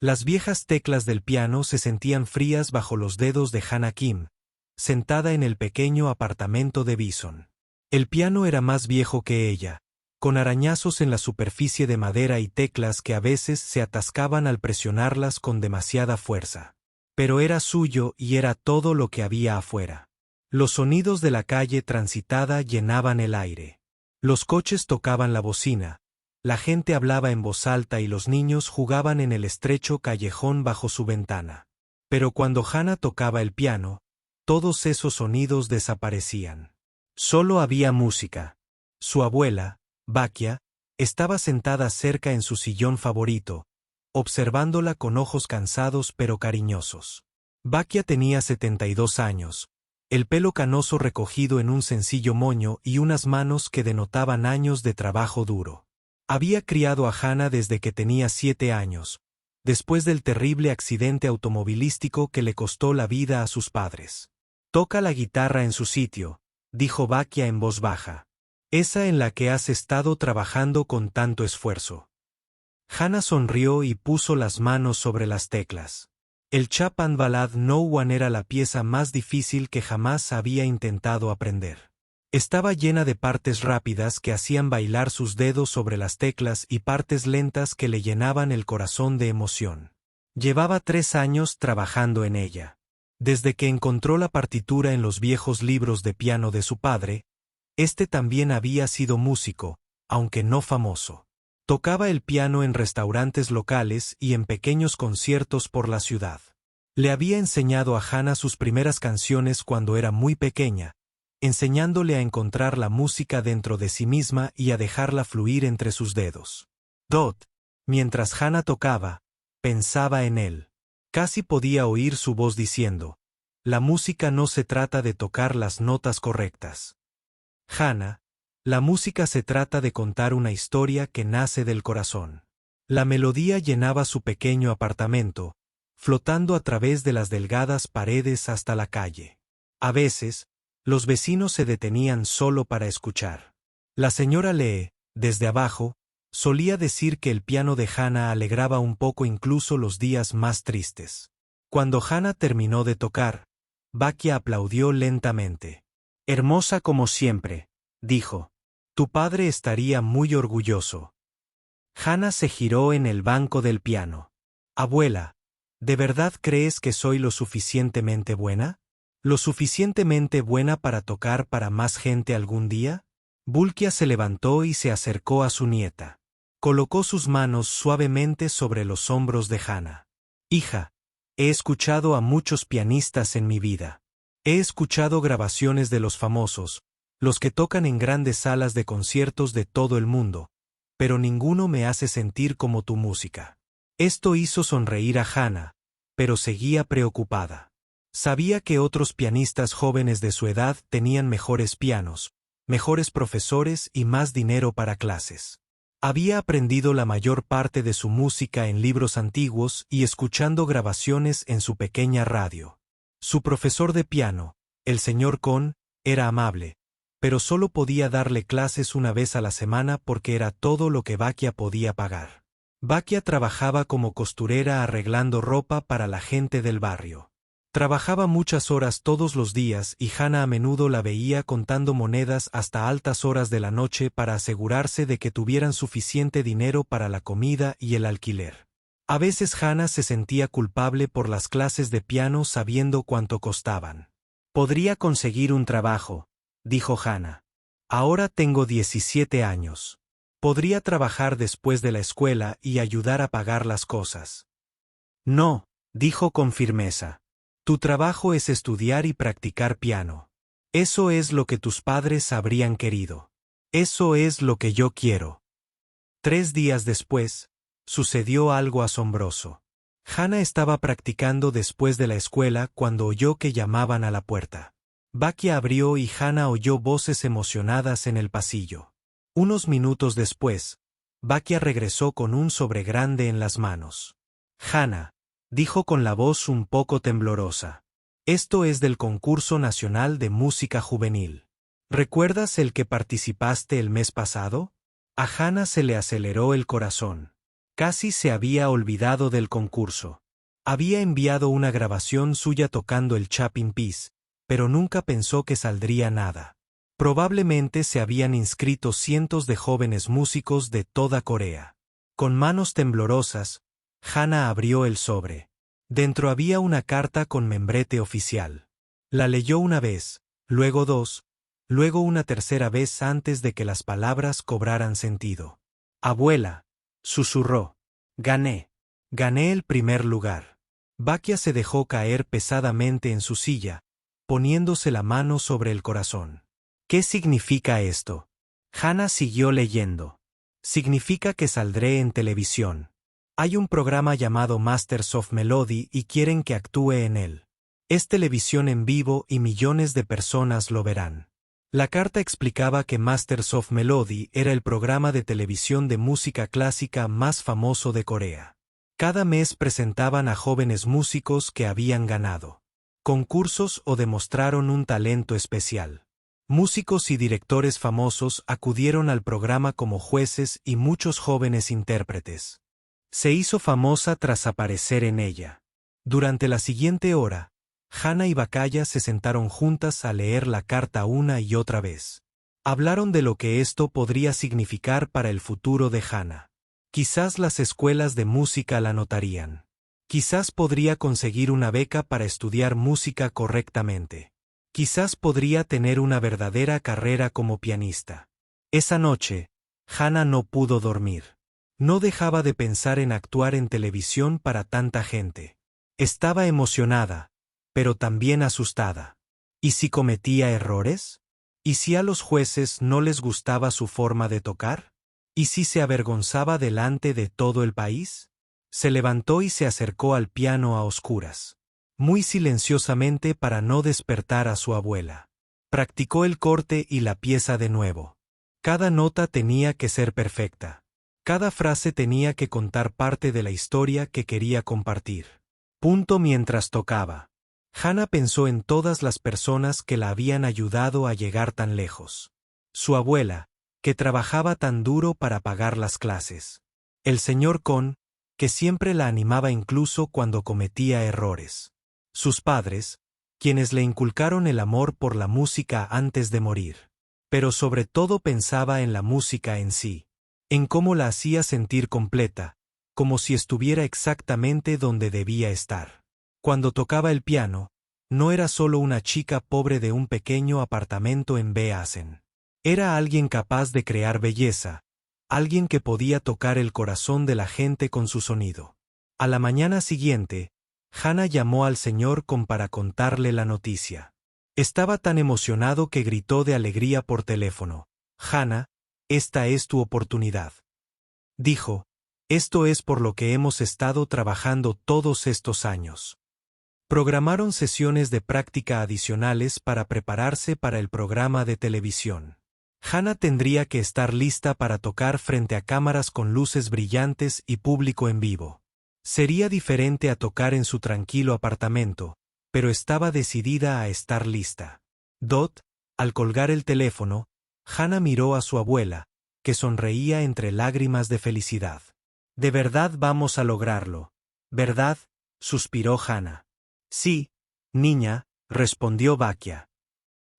Las viejas teclas del piano se sentían frías bajo los dedos de Hannah Kim, sentada en el pequeño apartamento de Bison. El piano era más viejo que ella, con arañazos en la superficie de madera y teclas que a veces se atascaban al presionarlas con demasiada fuerza. Pero era suyo y era todo lo que había afuera. Los sonidos de la calle transitada llenaban el aire. Los coches tocaban la bocina, la gente hablaba en voz alta y los niños jugaban en el estrecho callejón bajo su ventana. Pero cuando Hannah tocaba el piano, todos esos sonidos desaparecían. Solo había música. Su abuela, Bakia, estaba sentada cerca en su sillón favorito, observándola con ojos cansados pero cariñosos. Bakia tenía 72 años, el pelo canoso recogido en un sencillo moño y unas manos que denotaban años de trabajo duro. Había criado a Hannah desde que tenía 7 años, después del terrible accidente automovilístico que le costó la vida a sus padres. «Toca la guitarra en su sitio», dijo Bakia en voz baja. «Esa en la que has estado trabajando con tanto esfuerzo». Hannah sonrió y puso las manos sobre las teclas. El Chopin Ballad No. 1 era la pieza más difícil que jamás había intentado aprender. Estaba llena de partes rápidas que hacían bailar sus dedos sobre las teclas y partes lentas que le llenaban el corazón de emoción. Llevaba 3 años trabajando en ella. Desde que encontró la partitura en los viejos libros de piano de su padre, este también había sido músico, aunque no famoso. Tocaba el piano en restaurantes locales y en pequeños conciertos por la ciudad. Le había enseñado a Hannah sus primeras canciones cuando era muy pequeña, enseñándole a encontrar la música dentro de sí misma y a dejarla fluir entre sus dedos. Mientras Hannah tocaba, pensaba en él. Casi podía oír su voz diciendo: «La música no se trata de tocar las notas correctas. Hannah, la música se trata de contar una historia que nace del corazón». La melodía llenaba su pequeño apartamento, flotando a través de las delgadas paredes hasta la calle. A veces, los vecinos se detenían solo para escuchar. La señora Lee, desde abajo, solía decir que el piano de Hannah alegraba un poco incluso los días más tristes. Cuando Hannah terminó de tocar, Bakia aplaudió lentamente. «Hermosa como siempre», dijo. «Tu padre estaría muy orgulloso». Hannah se giró en el banco del piano. «Abuela, ¿de verdad crees que soy lo suficientemente buena? ¿Lo suficientemente buena para tocar para más gente algún día?» Bulkia se levantó y se acercó a su nieta. Colocó sus manos suavemente sobre los hombros de Hannah. «Hija, he escuchado a muchos pianistas en mi vida. He escuchado grabaciones de los famosos, los que tocan en grandes salas de conciertos de todo el mundo, pero ninguno me hace sentir como tu música». Esto hizo sonreír a Hannah, pero seguía preocupada. Sabía que otros pianistas jóvenes de su edad tenían mejores pianos, mejores profesores y más dinero para clases. Había aprendido la mayor parte de su música en libros antiguos y escuchando grabaciones en su pequeña radio. Su profesor de piano, el señor Kohn, era amable, pero solo podía darle clases una vez a la semana porque era todo lo que Bakia podía pagar. Bakia trabajaba como costurera arreglando ropa para la gente del barrio. Trabajaba muchas horas todos los días y Hannah a menudo la veía contando monedas hasta altas horas de la noche para asegurarse de que tuvieran suficiente dinero para la comida y el alquiler. A veces Hannah se sentía culpable por las clases de piano sabiendo cuánto costaban. «Podría conseguir un trabajo», dijo Hannah. «Ahora tengo 17 años. Podría trabajar después de la escuela y ayudar a pagar las cosas». «No», dijo con firmeza. «Tu trabajo es estudiar y practicar piano. Eso es lo que tus padres habrían querido. Eso es lo que yo quiero». 3 días después, sucedió algo asombroso. Hannah estaba practicando después de la escuela cuando oyó que llamaban a la puerta. Bakia abrió y Hannah oyó voces emocionadas en el pasillo. Unos minutos después, Bakia regresó con un sobre grande en las manos. «Hannah», dijo con la voz un poco temblorosa, «esto es del Concurso Nacional de Música Juvenil. ¿Recuerdas el que participaste el mes pasado?» A Hannah se le aceleró el corazón. Casi se había olvidado del concurso. Había enviado una grabación suya tocando el Chapin Peace, pero nunca pensó que saldría nada. Probablemente se habían inscrito cientos de jóvenes músicos de toda Corea. Con manos temblorosas, Hana abrió el sobre. Dentro había una carta con membrete oficial. La leyó una vez, luego dos, luego una tercera vez antes de que las palabras cobraran sentido. «Abuela», susurró. «Gané. Gané el primer lugar». Bakia se dejó caer pesadamente en su silla, poniéndose la mano sobre el corazón. «¿Qué significa esto?». Hana siguió leyendo. «Significa que saldré en televisión. Hay un programa llamado Masters of Melody y quieren que actúe en él. Es televisión en vivo y millones de personas lo verán». La carta explicaba que Masters of Melody era el programa de televisión de música clásica más famoso de Corea. Cada mes presentaban a jóvenes músicos que habían ganado concursos o demostraron un talento especial. Músicos y directores famosos acudieron al programa como jueces y muchos jóvenes intérpretes. Se hizo famosa tras aparecer en ella. Durante la siguiente hora, Hana y Bakia se sentaron juntas a leer la carta una y otra vez. Hablaron de lo que esto podría significar para el futuro de Hana. Quizás las escuelas de música la notarían. Quizás podría conseguir una beca para estudiar música correctamente. Quizás podría tener una verdadera carrera como pianista. Esa noche, Hana no pudo dormir. No dejaba de pensar en actuar en televisión para tanta gente. Estaba emocionada, pero también asustada. ¿Y si cometía errores? ¿Y si a los jueces no les gustaba su forma de tocar? ¿Y si se avergonzaba delante de todo el país? Se levantó y se acercó al piano a oscuras, muy silenciosamente para no despertar a su abuela. Practicó el corte y la pieza de nuevo. Cada nota tenía que ser perfecta. Cada frase tenía que contar parte de la historia que quería compartir. Mientras tocaba, Hana pensó en todas las personas que la habían ayudado a llegar tan lejos. Su abuela, que trabajaba tan duro para pagar las clases. El señor Kon, que siempre la animaba incluso cuando cometía errores. Sus padres, quienes le inculcaron el amor por la música antes de morir. Pero sobre todo pensaba en la música en sí, en cómo la hacía sentir completa, como si estuviera exactamente donde debía estar. Cuando tocaba el piano, no era solo una chica pobre de un pequeño apartamento en Beasen. Era alguien capaz de crear belleza, alguien que podía tocar el corazón de la gente con su sonido. A la mañana siguiente, Hana llamó al señor Kon para contarle la noticia. Estaba tan emocionado que gritó de alegría por teléfono. «Hana, esta es tu oportunidad». Dijo, «Esto es por lo que hemos estado trabajando todos estos años». Programaron sesiones de práctica adicionales para prepararse para el programa de televisión. Hana tendría que estar lista para tocar frente a cámaras con luces brillantes y público en vivo. Sería diferente a tocar en su tranquilo apartamento, pero estaba decidida a estar lista. Al colgar el teléfono, Hana miró a su abuela, que sonreía entre lágrimas de felicidad. «De verdad vamos a lograrlo, ¿verdad?», suspiró Hana. «Sí, niña», respondió Bakia.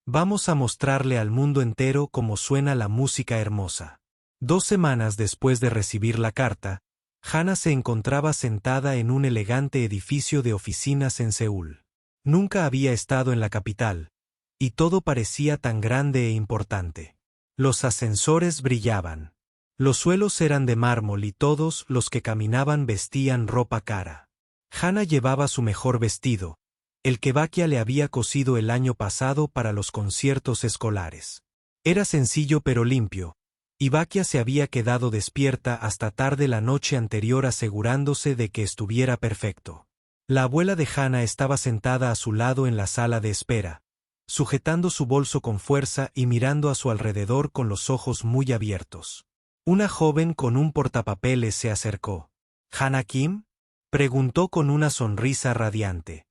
«Vamos a mostrarle al mundo entero cómo suena la música hermosa». 2 semanas después de recibir la carta, Hana se encontraba sentada en un elegante edificio de oficinas en Seúl. Nunca había estado en la capital, y todo parecía tan grande e importante. Los ascensores brillaban. Los suelos eran de mármol y todos los que caminaban vestían ropa cara. Hana llevaba su mejor vestido, el que Bakia le había cosido el año pasado para los conciertos escolares. Era sencillo pero limpio, y Bakia se había quedado despierta hasta tarde la noche anterior asegurándose de que estuviera perfecto. La abuela de Hana estaba sentada a su lado en la sala de espera, sujetando su bolso con fuerza y mirando a su alrededor con los ojos muy abiertos. Una joven con un portapapeles se acercó. «¿Hana Kim?», preguntó con una sonrisa radiante.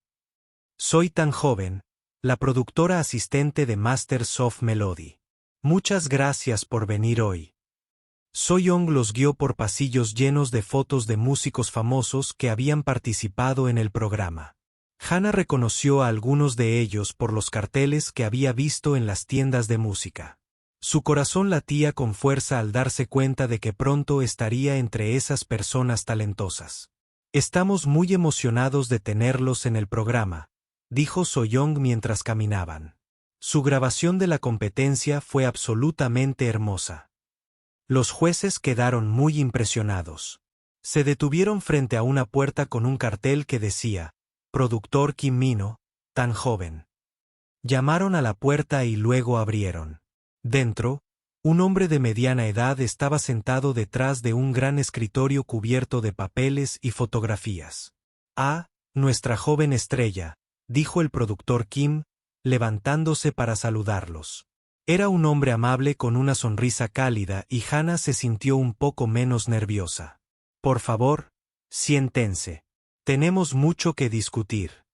«Soy tan joven, la productora asistente de Masters of Melody. Muchas gracias por venir hoy». So-young los guió por pasillos llenos de fotos de músicos famosos que habían participado en el programa. Hana reconoció a algunos de ellos por los carteles que había visto en las tiendas de música. Su corazón latía con fuerza al darse cuenta de que pronto estaría entre esas personas talentosas. Estamos muy emocionados de tenerlos en el programa, dijo So-young mientras caminaban. Su grabación de la competencia fue absolutamente hermosa. Los jueces quedaron muy impresionados. Se detuvieron frente a una puerta con un cartel que decía, Productor Kim Mino, tan joven. Llamaron a la puerta y luego abrieron. Dentro, un hombre de mediana edad estaba sentado detrás de un gran escritorio cubierto de papeles y fotografías. Ah, nuestra joven estrella, dijo el productor Kim, levantándose para saludarlos. Era un hombre amable con una sonrisa cálida y Hana se sintió un poco menos nerviosa. Por favor, siéntense. Tenemos mucho que discutir.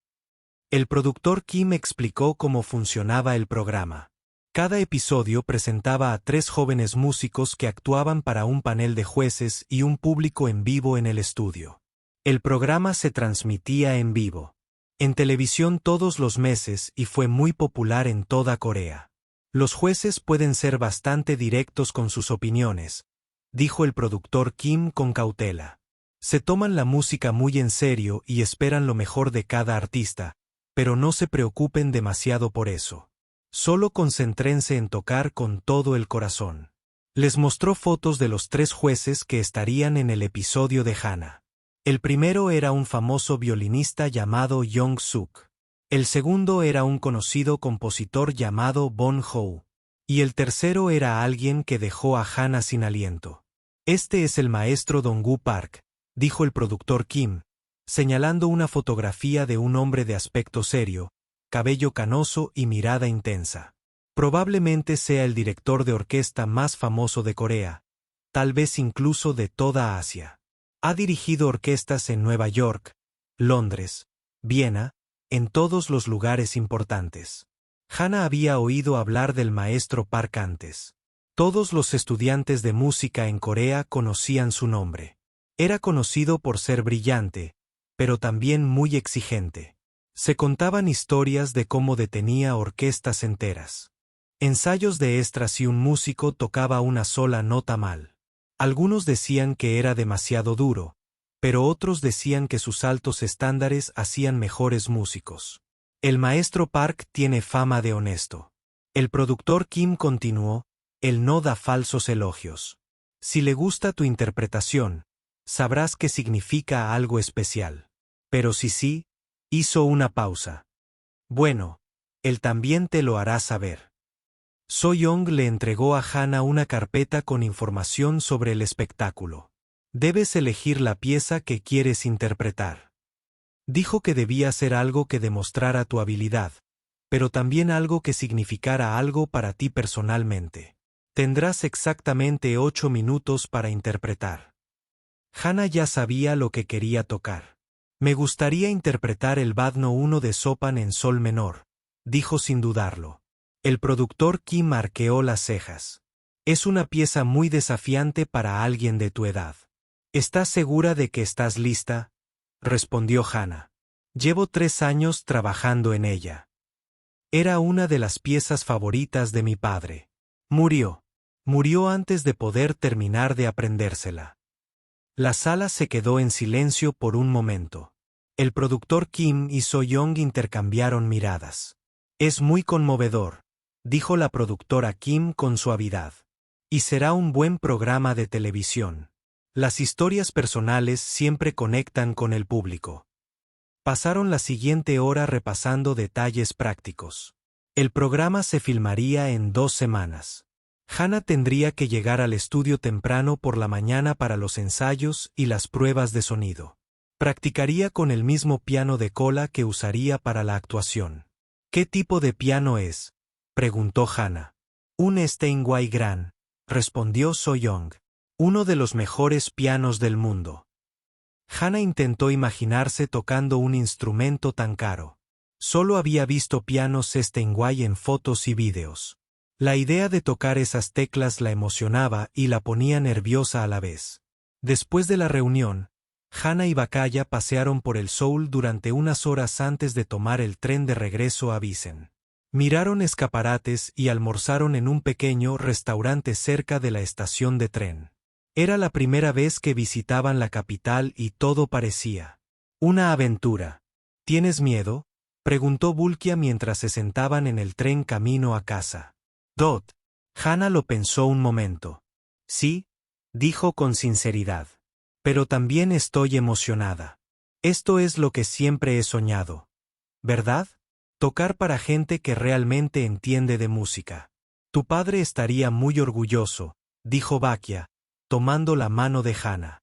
El productor Kim explicó cómo funcionaba el programa. Cada episodio presentaba a 3 jóvenes músicos que actuaban para un panel de jueces y un público en vivo en el estudio. El programa se transmitía en vivo. En televisión todos los meses y fue muy popular en toda Corea. Los jueces pueden ser bastante directos con sus opiniones, dijo el productor Kim con cautela. Se toman la música muy en serio y esperan lo mejor de cada artista, pero no se preocupen demasiado por eso. Solo concéntrense en tocar con todo el corazón. Les mostró fotos de los 3 jueces que estarían en el episodio de Hana. El primero era un famoso violinista llamado Young-suk. El segundo era un conocido compositor llamado Bon-ho. Y el tercero era alguien que dejó a Hana sin aliento. Este es el maestro Dong-gu Park, dijo el productor Kim, señalando una fotografía de un hombre de aspecto serio, cabello canoso y mirada intensa. Probablemente sea el director de orquesta más famoso de Corea, tal vez incluso de toda Asia. Ha dirigido orquestas en Nueva York, Londres, Viena, en todos los lugares importantes. Hana había oído hablar del maestro Park antes. Todos los estudiantes de música en Corea conocían su nombre. Era conocido por ser brillante, pero también muy exigente. Se contaban historias de cómo detenía orquestas enteras. Ensayos de extras si un músico tocaba una sola nota mal. Algunos decían que era demasiado duro, pero otros decían que sus altos estándares hacían mejores músicos. El maestro Park tiene fama de honesto. El productor Kim continuó, él no da falsos elogios. Si le gusta tu interpretación, sabrás que significa algo especial. Pero si sí, hizo una pausa. Bueno, él también te lo hará saber. So-young le entregó a Hana una carpeta con información sobre el espectáculo. Debes elegir la pieza que quieres interpretar. Dijo que debía ser algo que demostrara tu habilidad, pero también algo que significara algo para ti personalmente. Tendrás exactamente 8 minutos para interpretar. Hana ya sabía lo que quería tocar. Me gustaría interpretar el Badno 1 de Chopin en sol menor, dijo sin dudarlo. El productor Kim arqueó las cejas. Es una pieza muy desafiante para alguien de tu edad. ¿Estás segura de que estás lista?, respondió Hana. Llevo 3 años trabajando en ella. Era una de las piezas favoritas de mi padre. Murió. Murió antes de poder terminar de aprendérsela. La sala se quedó en silencio por un momento. El productor Kim y So-young intercambiaron miradas. Es muy conmovedor, dijo la productora Kim con suavidad. Y será un buen programa de televisión. Las historias personales siempre conectan con el público. Pasaron la siguiente hora repasando detalles prácticos. El programa se filmaría en 2 semanas. Hana tendría que llegar al estudio temprano por la mañana para los ensayos y las pruebas de sonido. Practicaría con el mismo piano de cola que usaría para la actuación. ¿Qué tipo de piano es?, preguntó Hana. Un Steinway Grand, respondió So-young. Uno de los mejores pianos del mundo. Hana intentó imaginarse tocando un instrumento tan caro. Solo había visto pianos Steinway en fotos y vídeos. La idea de tocar esas teclas la emocionaba y la ponía nerviosa a la vez. Después de la reunión, Hannah y Bakaya pasearon por el Soul durante unas horas antes de tomar el tren de regreso a Bisen. Miraron escaparates y almorzaron en un pequeño restaurante cerca de la estación de tren. Era la primera vez que visitaban la capital y todo parecía una aventura. ¿Tienes miedo?, preguntó Bulkia mientras se sentaban en el tren camino a casa. Dot. Hannah lo pensó un momento. Sí, dijo con sinceridad. Pero también estoy emocionada. Esto es lo que siempre he soñado. ¿Verdad? Tocar para gente que realmente entiende de música. Tu padre estaría muy orgulloso, dijo Bakia, tomando la mano de Hannah.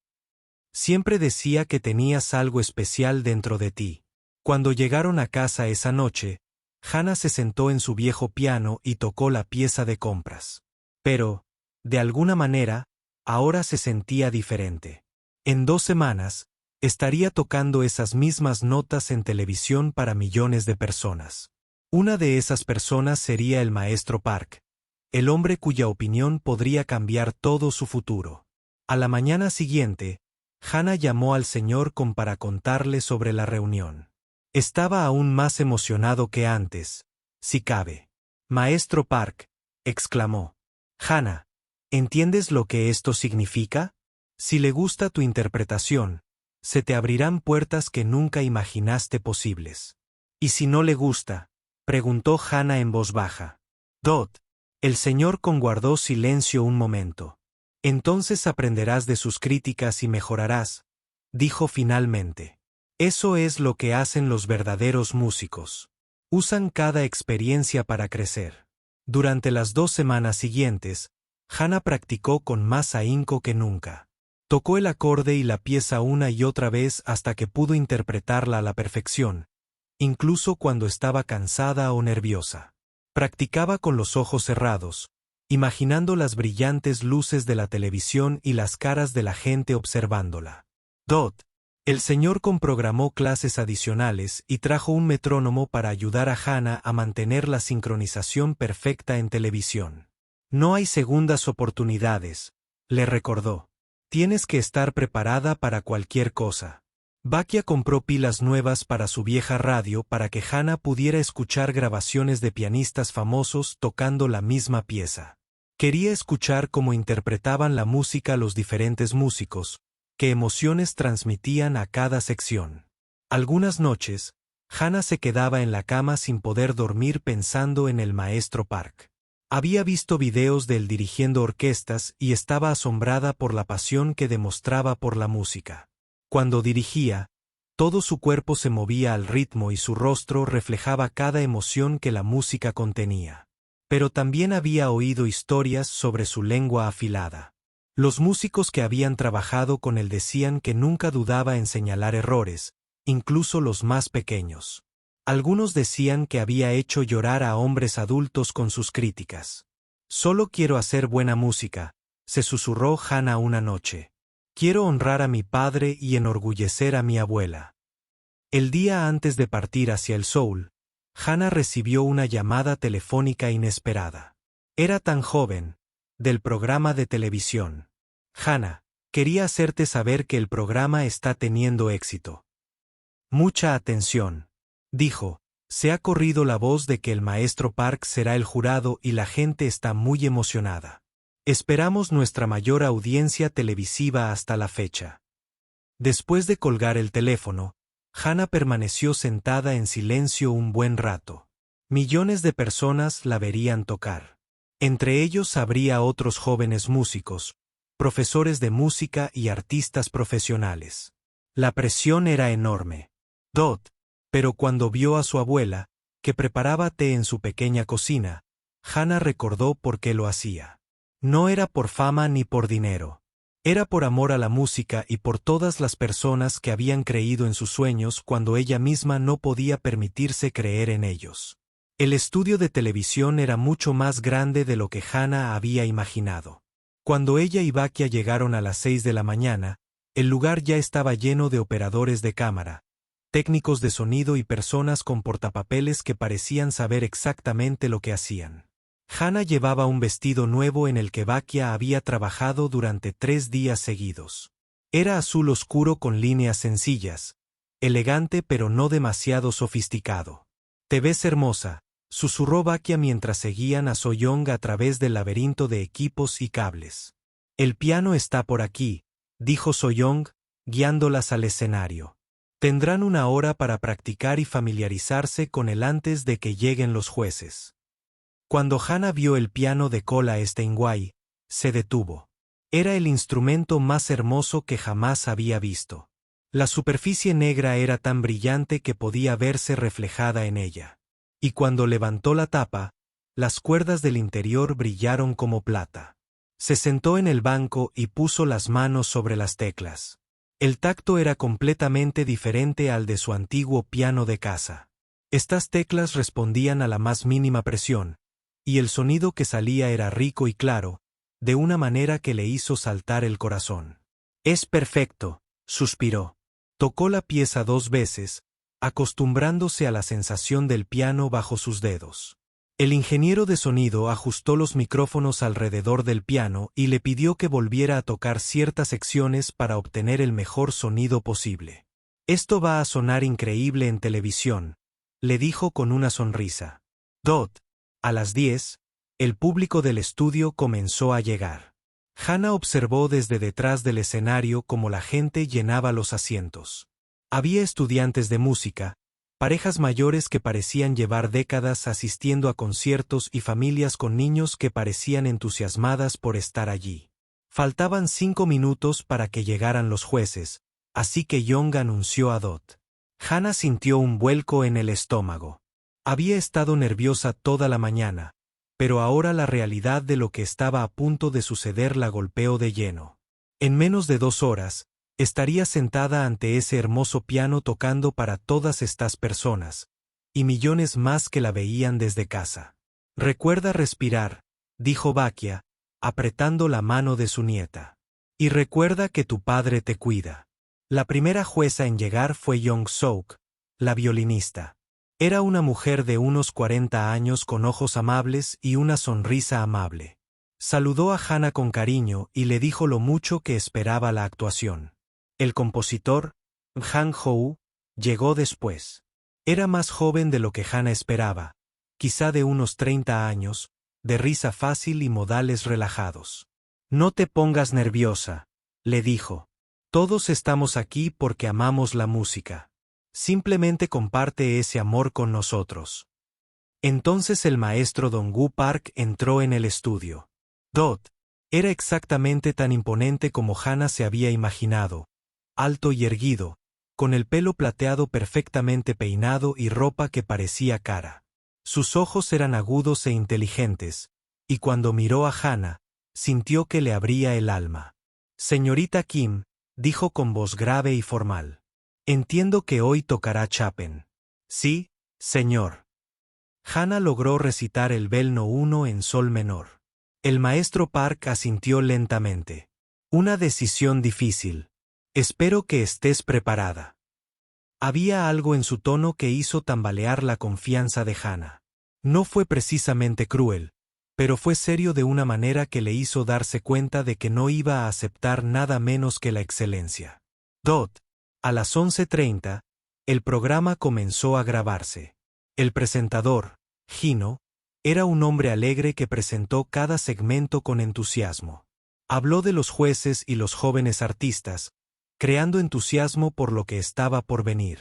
Siempre decía que tenías algo especial dentro de ti. Cuando llegaron a casa esa noche, Hannah se sentó en su viejo piano y tocó la pieza de compras. Pero, de alguna manera, ahora se sentía diferente. En 2 semanas, estaría tocando esas mismas notas en televisión para millones de personas. Una de esas personas sería el maestro Park, el hombre cuya opinión podría cambiar todo su futuro. A la mañana siguiente, Hannah llamó al señor para contarle sobre la reunión. Estaba aún más emocionado que antes, si cabe. Maestro Park, exclamó. Hannah, ¿entiendes lo que esto significa? Si le gusta tu interpretación, se te abrirán puertas que nunca imaginaste posibles. ¿Y si no le gusta?, preguntó Hannah en voz baja. Dot. El señor guardó silencio un momento. Entonces aprenderás de sus críticas y mejorarás, dijo finalmente. Eso es lo que hacen los verdaderos músicos. Usan cada experiencia para crecer. Durante las 2 semanas siguientes, Hannah practicó con más ahínco que nunca. Tocó el acorde y la pieza una y otra vez hasta que pudo interpretarla a la perfección, incluso cuando estaba cansada o nerviosa. Practicaba con los ojos cerrados, imaginando las brillantes luces de la televisión y las caras de la gente observándola. Dot. El señor programó clases adicionales y trajo un metrónomo para ayudar a Hannah a mantener la sincronización perfecta en televisión. No hay segundas oportunidades, le recordó. Tienes que estar preparada para cualquier cosa. Bakia compró pilas nuevas para su vieja radio para que Hannah pudiera escuchar grabaciones de pianistas famosos tocando la misma pieza. Quería escuchar cómo interpretaban la música los diferentes músicos, qué emociones transmitían a cada sección. Algunas noches, Hannah se quedaba en la cama sin poder dormir pensando en el maestro Park. Había visto videos de él dirigiendo orquestas y estaba asombrada por la pasión que demostraba por la música. Cuando dirigía, todo su cuerpo se movía al ritmo y su rostro reflejaba cada emoción que la música contenía. Pero también había oído historias sobre su lengua afilada. Los músicos que habían trabajado con él decían que nunca dudaba en señalar errores, incluso los más pequeños. Algunos decían que había hecho llorar a hombres adultos con sus críticas. Solo quiero hacer buena música, se susurró Hannah una noche. Quiero honrar a mi padre y enorgullecer a mi abuela. El día antes de partir hacia el Soul, Hannah recibió una llamada telefónica inesperada. Era tan joven, del programa de televisión. Hannah, quería hacerte saber que el programa está teniendo éxito. Mucha atención, dijo, se ha corrido la voz de que el maestro Park será el jurado y la gente está muy emocionada. Esperamos nuestra mayor audiencia televisiva hasta la fecha. Después de colgar el teléfono, Hannah permaneció sentada en silencio un buen rato. Millones de personas la verían tocar. Entre ellos habría otros jóvenes músicos, profesores de música y artistas profesionales. La presión era enorme. Dot. Pero cuando vio a su abuela, que preparaba té en su pequeña cocina, Hannah recordó por qué lo hacía. No era por fama ni por dinero. Era por amor a la música y por todas las personas que habían creído en sus sueños cuando ella misma no podía permitirse creer en ellos. El estudio de televisión era mucho más grande de lo que Hannah había imaginado. Cuando ella y Bakia llegaron a las 6 de la mañana, el lugar ya estaba lleno de operadores de cámara, técnicos de sonido y personas con portapapeles que parecían saber exactamente lo que hacían. Hana llevaba un vestido nuevo en el que Bakia había trabajado durante 3 días seguidos. Era azul oscuro con líneas sencillas, elegante pero no demasiado sofisticado. «Te ves hermosa», susurró Bakia mientras seguían a So-young a través del laberinto de equipos y cables. «El piano está por aquí», dijo So-young, guiándolas al escenario. «Tendrán 1 hora para practicar y familiarizarse con él antes de que lleguen los jueces». Cuando Hana vio el piano de cola Steinway, se detuvo. Era el instrumento más hermoso que jamás había visto. La superficie negra era tan brillante que podía verse reflejada en ella. Y cuando levantó la tapa, las cuerdas del interior brillaron como plata. Se sentó en el banco y puso las manos sobre las teclas. El tacto era completamente diferente al de su antiguo piano de casa. Estas teclas respondían a la más mínima presión, y el sonido que salía era rico y claro, de una manera que le hizo saltar el corazón. «Es perfecto», suspiró. Tocó la pieza 2 veces, acostumbrándose a la sensación del piano bajo sus dedos. El ingeniero de sonido ajustó los micrófonos alrededor del piano y le pidió que volviera a tocar ciertas secciones para obtener el mejor sonido posible. «Esto va a sonar increíble en televisión», le dijo con una sonrisa. «Dot». A las 10, el público del estudio comenzó a llegar. Hana observó desde detrás del escenario cómo la gente llenaba los asientos. Había estudiantes de música, parejas mayores que parecían llevar décadas asistiendo a conciertos y familias con niños que parecían entusiasmadas por estar allí. Faltaban 5 minutos para que llegaran los jueces, así que Young anunció a Dot. Hana sintió un vuelco en el estómago. Había estado nerviosa toda la mañana, pero ahora la realidad de lo que estaba a punto de suceder la golpeó de lleno. En menos de 2 horas, estaría sentada ante ese hermoso piano tocando para todas estas personas, y millones más que la veían desde casa. «Recuerda respirar», dijo Bakia, apretando la mano de su nieta. «Y recuerda que tu padre te cuida». La primera jueza en llegar fue Young Sook, la violinista. Era una mujer de unos 40 años con ojos amables y una sonrisa amable. Saludó a Hana con cariño y le dijo lo mucho que esperaba la actuación. El compositor, Han Hou, llegó después. Era más joven de lo que Hana esperaba, quizá de unos 30 años, de risa fácil y modales relajados. «No te pongas nerviosa», le dijo. «Todos estamos aquí porque amamos la música. Simplemente comparte ese amor con nosotros». Entonces el maestro Dong-gu Park entró en el estudio. Dot era exactamente tan imponente como Hana se había imaginado, alto y erguido, con el pelo plateado perfectamente peinado y ropa que parecía cara. Sus ojos eran agudos e inteligentes, y cuando miró a Hana, sintió que le abría el alma. «Señorita Kim», dijo con voz grave y formal. «Entiendo que hoy tocará Chopin». «Sí, señor». Hana logró recitar el Bell No. 1 en sol menor. El maestro Park asintió lentamente. «Una decisión difícil. Espero que estés preparada». Había algo en su tono que hizo tambalear la confianza de Hana. No fue precisamente cruel, pero fue serio de una manera que le hizo darse cuenta de que no iba a aceptar nada menos que la excelencia. Dot. A las 11:30, el programa comenzó a grabarse. El presentador, Hino, era un hombre alegre que presentó cada segmento con entusiasmo. Habló de los jueces y los jóvenes artistas, creando entusiasmo por lo que estaba por venir.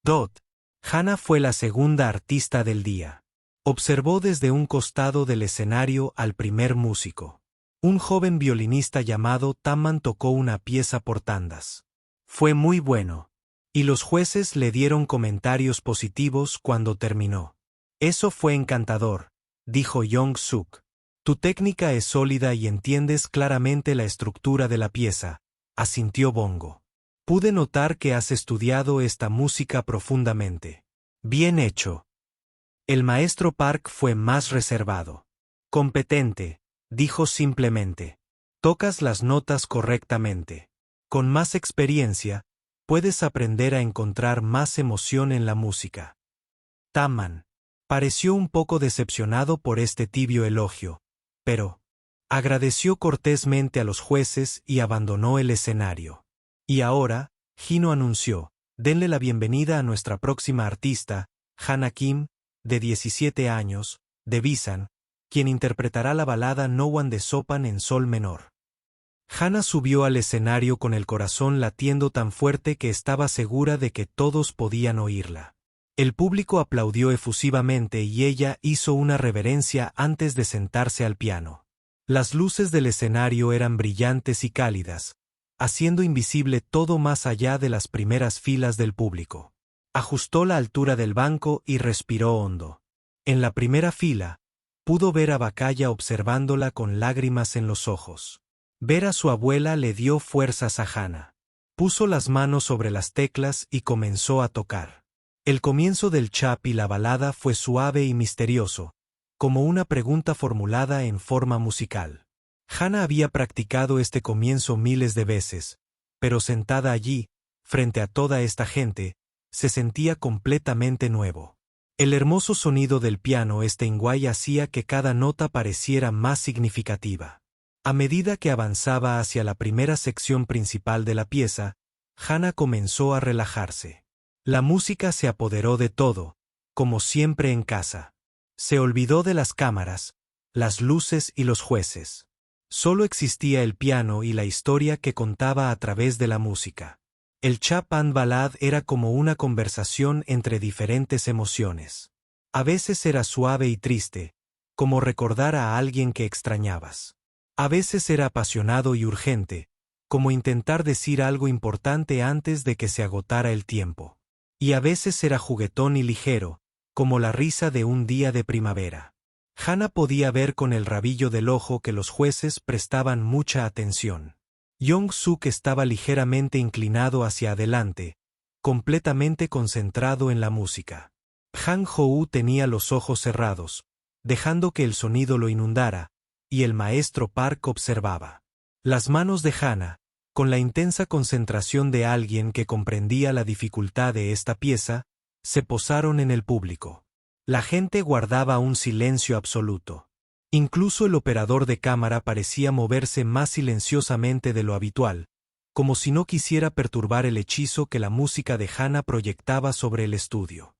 Dot. Hana fue la segunda artista del día. Observó desde un costado del escenario al primer músico. Un joven violinista llamado Tamman tocó una pieza por tandas. Fue muy bueno. Y los jueces le dieron comentarios positivos cuando terminó. «Eso fue encantador», dijo Young Suk. «Tu técnica es sólida y entiendes claramente la estructura de la pieza», asintió Bongo. «Pude notar que has estudiado esta música profundamente». «Bien hecho». El maestro Park fue más reservado. «Competente», dijo simplemente. «Tocas las notas correctamente. Con más experiencia, puedes aprender a encontrar más emoción en la música». Tamman. Pareció un poco decepcionado por este tibio elogio, pero agradeció cortésmente a los jueces y abandonó el escenario. Y ahora, Hino anunció, denle la bienvenida a nuestra próxima artista, Hana Kim, de 17 años, de Busan, quien interpretará la balada No One de Chopin en sol menor. Hana subió al escenario con el corazón latiendo tan fuerte que estaba segura de que todos podían oírla. El público aplaudió efusivamente y ella hizo una reverencia antes de sentarse al piano. Las luces del escenario eran brillantes y cálidas, haciendo invisible todo más allá de las primeras filas del público. Ajustó la altura del banco y respiró hondo. En la primera fila, pudo ver a Bacaya observándola con lágrimas en los ojos. Ver a su abuela le dio fuerzas a Hana. Puso las manos sobre las teclas y comenzó a tocar. El comienzo del chap y la balada fue suave y misterioso, como una pregunta formulada en forma musical. Hana había practicado este comienzo miles de veces, pero sentada allí, frente a toda esta gente, se sentía completamente nuevo. El hermoso sonido del piano Steinway hacía que cada nota pareciera más significativa. A medida que avanzaba hacia la primera sección principal de la pieza, Hana comenzó a relajarse. La música se apoderó de todo, como siempre en casa. Se olvidó de las cámaras, las luces y los jueces. Solo existía el piano y la historia que contaba a través de la música. El Chopin Ballad era como una conversación entre diferentes emociones. A veces era suave y triste, como recordar a alguien que extrañabas. A veces era apasionado y urgente, como intentar decir algo importante antes de que se agotara el tiempo. Y a veces era juguetón y ligero, como la risa de un día de primavera. Hana podía ver con el rabillo del ojo que los jueces prestaban mucha atención. Jong-suk estaba ligeramente inclinado hacia adelante, completamente concentrado en la música. Han-Jou tenía los ojos cerrados, dejando que el sonido lo inundara, y el maestro Park observaba. Las manos de Hana, con la intensa concentración de alguien que comprendía la dificultad de esta pieza, se posaron en el público. La gente guardaba un silencio absoluto. Incluso el operador de cámara parecía moverse más silenciosamente de lo habitual, como si no quisiera perturbar el hechizo que la música de Hana proyectaba sobre el estudio.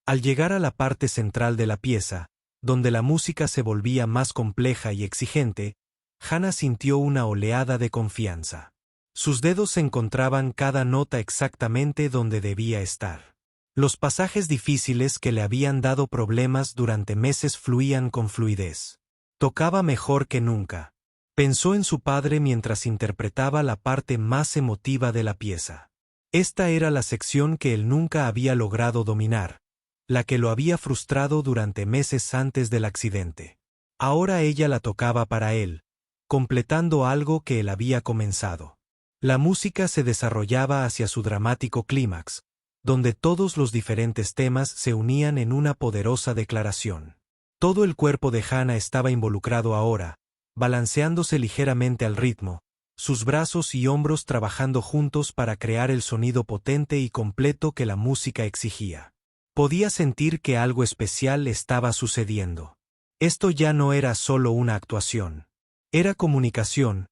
Al llegar a la parte central de la pieza, donde la música se volvía más compleja y exigente, Hana sintió una oleada de confianza. Sus dedos encontraban cada nota exactamente donde debía estar. Los pasajes difíciles que le habían dado problemas durante meses fluían con fluidez. Tocaba mejor que nunca. Pensó en su padre mientras interpretaba la parte más emotiva de la pieza. Esta era la sección que él nunca había logrado dominar, la que lo había frustrado durante meses antes del accidente. Ahora ella la tocaba para él, completando algo que él había comenzado. La música se desarrollaba hacia su dramático clímax, donde todos los diferentes temas se unían en una poderosa declaración. Todo el cuerpo de Hana estaba involucrado ahora, balanceándose ligeramente al ritmo, sus brazos y hombros trabajando juntos para crear el sonido potente y completo que la música exigía. Podía sentir que algo especial estaba sucediendo. Esto ya no era solo una actuación. Era comunicación,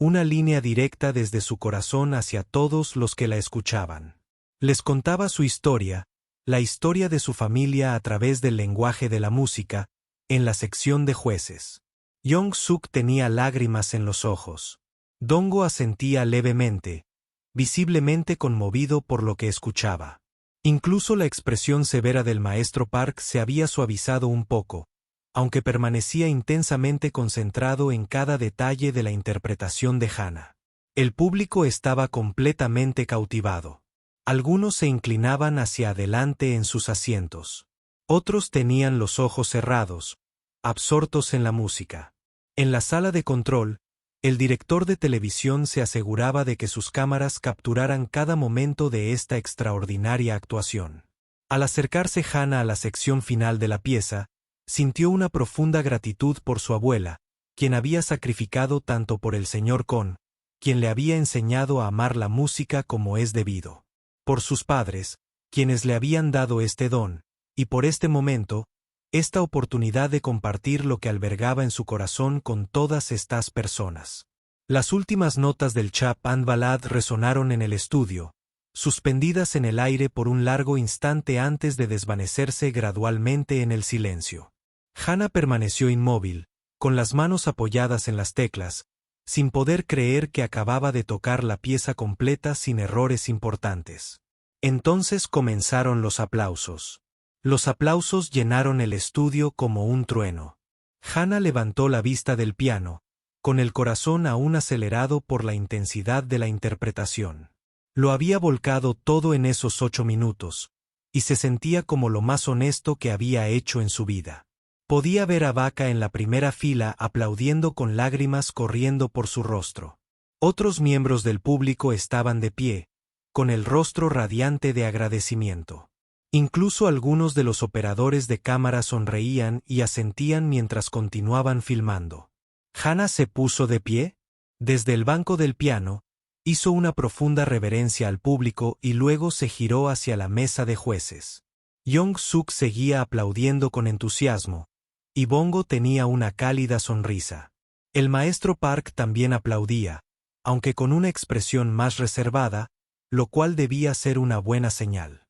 una línea directa desde su corazón hacia todos los que la escuchaban. Les contaba su historia, la historia de su familia a través del lenguaje de la música, en la sección de jueces. Jong-suk tenía lágrimas en los ojos. Dong-go asentía levemente, visiblemente conmovido por lo que escuchaba. Incluso la expresión severa del maestro Park se había suavizado un poco, aunque permanecía intensamente concentrado en cada detalle de la interpretación de Hana. El público estaba completamente cautivado. Algunos se inclinaban hacia adelante en sus asientos. Otros tenían los ojos cerrados, absortos en la música. En la sala de control, el director de televisión se aseguraba de que sus cámaras capturaran cada momento de esta extraordinaria actuación. Al acercarse Hana a la sección final de la pieza, sintió una profunda gratitud por su abuela, quien había sacrificado tanto por el señor Kon, quien le había enseñado a amar la música como es debido. Por sus padres, quienes le habían dado este don, y por este momento, esta oportunidad de compartir lo que albergaba en su corazón con todas estas personas. Las últimas notas del Chap and Ballad resonaron en el estudio, suspendidas en el aire por un largo instante antes de desvanecerse gradualmente en el silencio. Hannah permaneció inmóvil, con las manos apoyadas en las teclas, sin poder creer que acababa de tocar la pieza completa sin errores importantes. Entonces comenzaron los aplausos. Los aplausos llenaron el estudio como un trueno. Hannah levantó la vista del piano, con el corazón aún acelerado por la intensidad de la interpretación. Lo había volcado todo en esos 8 minutos, y se sentía como lo más honesto que había hecho en su vida. Podía ver a Vaca en la primera fila aplaudiendo con lágrimas corriendo por su rostro. Otros miembros del público estaban de pie, con el rostro radiante de agradecimiento. Incluso algunos de los operadores de cámara sonreían y asentían mientras continuaban filmando. Hannah se puso de pie. Desde el banco del piano, hizo una profunda reverencia al público y luego se giró hacia la mesa de jueces. Jong-suk seguía aplaudiendo con entusiasmo, y Bongo tenía una cálida sonrisa. El maestro Park también aplaudía, aunque con una expresión más reservada, lo cual debía ser una buena señal.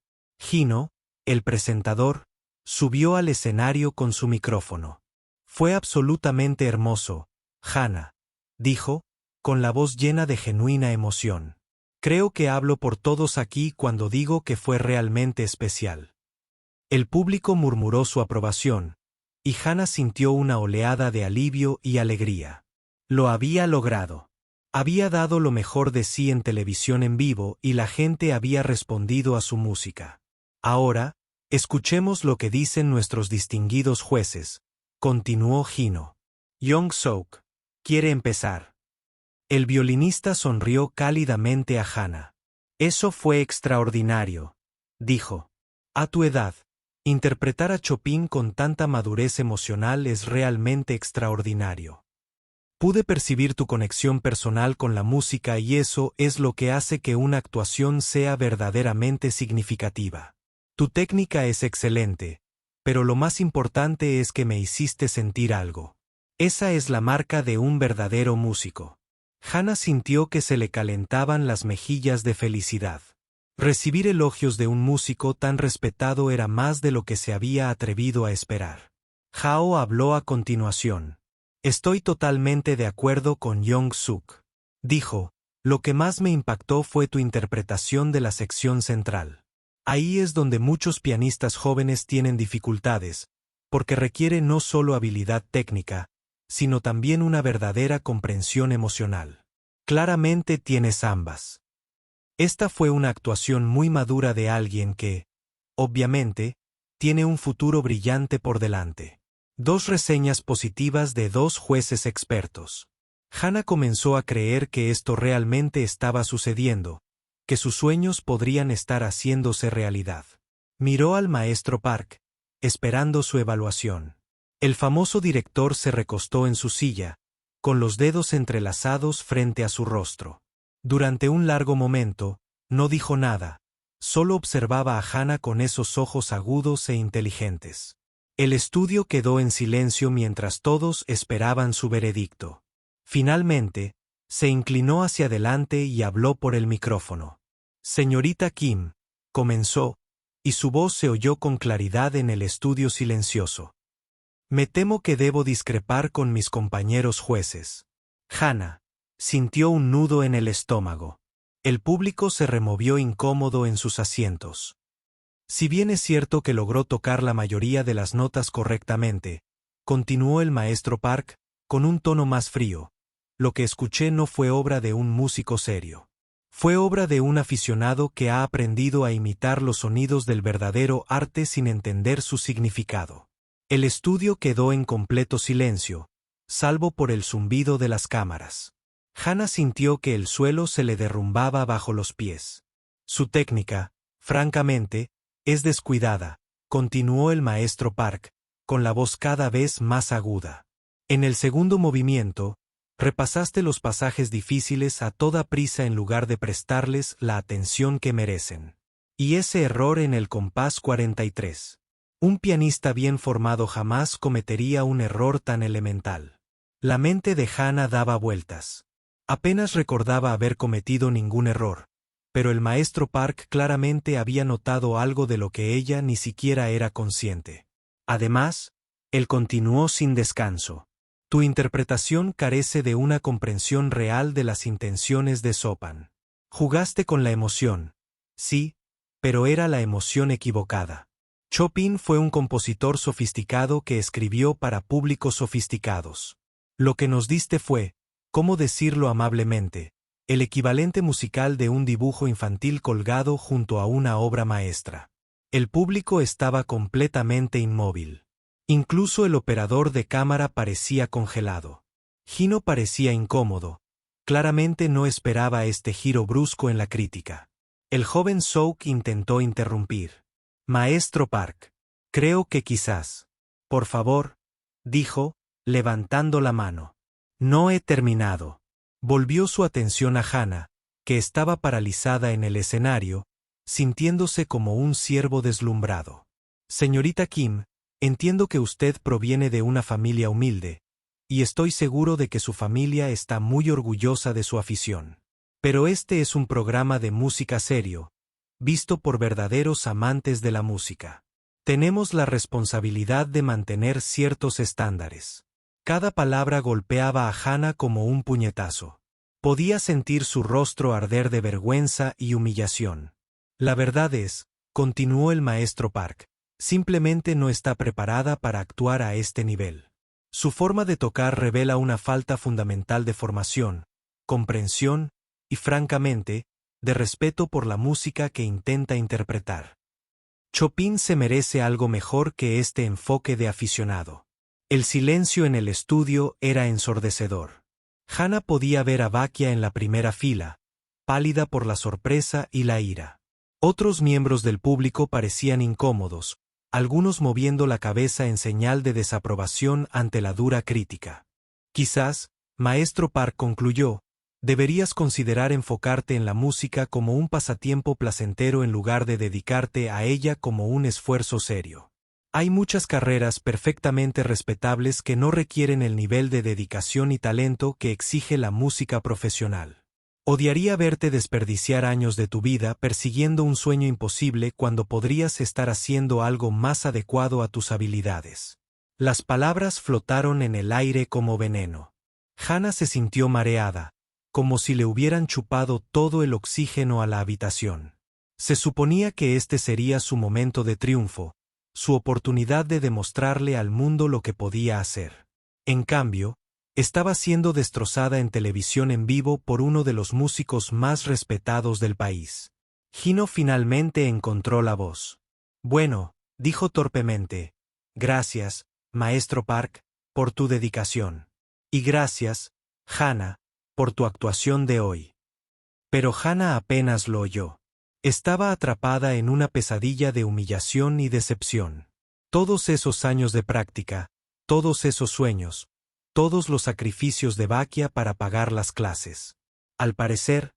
Hino, el presentador, subió al escenario con su micrófono. Fue absolutamente hermoso, Hannah, dijo, con la voz llena de genuina emoción. Creo que hablo por todos aquí cuando digo que fue realmente especial. El público murmuró su aprobación, y Hannah sintió una oleada de alivio y alegría. Lo había logrado. Había dado lo mejor de sí en televisión en vivo y la gente había respondido a su música. Ahora, escuchemos lo que dicen nuestros distinguidos jueces, continuó Hino. Jong-suk quiere empezar. El violinista sonrió cálidamente a Hannah. Eso fue extraordinario, dijo. A tu edad, interpretar a Chopin con tanta madurez emocional es realmente extraordinario. Pude percibir tu conexión personal con la música y eso es lo que hace que una actuación sea verdaderamente significativa. Tu técnica es excelente, pero lo más importante es que me hiciste sentir algo. Esa es la marca de un verdadero músico. Hannah sintió que se le calentaban las mejillas de felicidad. Recibir elogios de un músico tan respetado era más de lo que se había atrevido a esperar. Hao habló a continuación. Estoy totalmente de acuerdo con Jong-suk. Dijo, lo que más me impactó fue tu interpretación de la sección central. Ahí es donde muchos pianistas jóvenes tienen dificultades, porque requiere no solo habilidad técnica, sino también una verdadera comprensión emocional. Claramente tienes ambas. Esta fue una actuación muy madura de alguien que, obviamente, tiene un futuro brillante por delante. 2 reseñas positivas de 2 jueces expertos. Hannah comenzó a creer que esto realmente estaba sucediendo, que sus sueños podrían estar haciéndose realidad. Miró al maestro Park, esperando su evaluación. El famoso director se recostó en su silla, con los dedos entrelazados frente a su rostro. Durante un largo momento, no dijo nada, solo observaba a Hannah con esos ojos agudos e inteligentes. El estudio quedó en silencio mientras todos esperaban su veredicto. Finalmente, se inclinó hacia adelante y habló por el micrófono. Señorita Kim, comenzó, y su voz se oyó con claridad en el estudio silencioso. Me temo que debo discrepar con mis compañeros jueces. Hannah sintió un nudo en el estómago. El público se removió incómodo en sus asientos. Si bien es cierto que logró tocar la mayoría de las notas correctamente, continuó el maestro Park, con un tono más frío, lo que escuché no fue obra de un músico serio. Fue obra de un aficionado que ha aprendido a imitar los sonidos del verdadero arte sin entender su significado. El estudio quedó en completo silencio, salvo por el zumbido de las cámaras. Hannah sintió que el suelo se le derrumbaba bajo los pies. Su técnica, francamente, es descuidada, continuó el maestro Park, con la voz cada vez más aguda. En el segundo movimiento, repasaste los pasajes difíciles a toda prisa en lugar de prestarles la atención que merecen. Y ese error en el compás 43. Un pianista bien formado jamás cometería un error tan elemental. La mente de Hannah daba vueltas. Apenas recordaba haber cometido ningún error, pero el maestro Park claramente había notado algo de lo que ella ni siquiera era consciente. Además, él continuó sin descanso. Tu interpretación carece de una comprensión real de las intenciones de Chopin. Jugaste con la emoción, sí, pero era la emoción equivocada. Chopin fue un compositor sofisticado que escribió para públicos sofisticados. Lo que nos diste fue, ¿cómo decirlo amablemente?, el equivalente musical de un dibujo infantil colgado junto a una obra maestra. El público estaba completamente inmóvil. Incluso el operador de cámara parecía congelado. Gino parecía incómodo. Claramente no esperaba este giro brusco en la crítica. El joven Souk intentó interrumpir. Maestro Park, creo que quizás. Por favor, dijo, levantando la mano. No he terminado. Volvió su atención a Hannah, que estaba paralizada en el escenario, sintiéndose como un ciervo deslumbrado. Señorita Kim, entiendo que usted proviene de una familia humilde, y estoy seguro de que su familia está muy orgullosa de su afición. Pero este es un programa de música serio, visto por verdaderos amantes de la música. Tenemos la responsabilidad de mantener ciertos estándares. Cada palabra golpeaba a Hannah como un puñetazo. Podía sentir su rostro arder de vergüenza y humillación. La verdad es, continuó el maestro Park, simplemente no está preparada para actuar a este nivel. Su forma de tocar revela una falta fundamental de formación, comprensión y, francamente, de respeto por la música que intenta interpretar. Chopin se merece algo mejor que este enfoque de aficionado. El silencio en el estudio era ensordecedor. Hannah podía ver a Bachia en la primera fila, pálida por la sorpresa y la ira. Otros miembros del público parecían incómodos, algunos moviendo la cabeza en señal de desaprobación ante la dura crítica. Quizás, maestro Park concluyó, deberías considerar enfocarte en la música como un pasatiempo placentero en lugar de dedicarte a ella como un esfuerzo serio. Hay muchas carreras perfectamente respetables que no requieren el nivel de dedicación y talento que exige la música profesional. Odiaría verte desperdiciar años de tu vida persiguiendo un sueño imposible cuando podrías estar haciendo algo más adecuado a tus habilidades. Las palabras flotaron en el aire como veneno. Hannah se sintió mareada, como si le hubieran chupado todo el oxígeno a la habitación. Se suponía que este sería su momento de triunfo, su oportunidad de demostrarle al mundo lo que podía hacer. En cambio, estaba siendo destrozada en televisión en vivo por uno de los músicos más respetados del país. Gino finalmente encontró la voz. Bueno, dijo torpemente, gracias, maestro Park, por tu dedicación. Y gracias, Hannah, por tu actuación de hoy. Pero Hannah apenas lo oyó. Estaba atrapada en una pesadilla de humillación y decepción. Todos esos años de práctica, todos esos sueños, todos los sacrificios de Bachia para pagar las clases. Al parecer,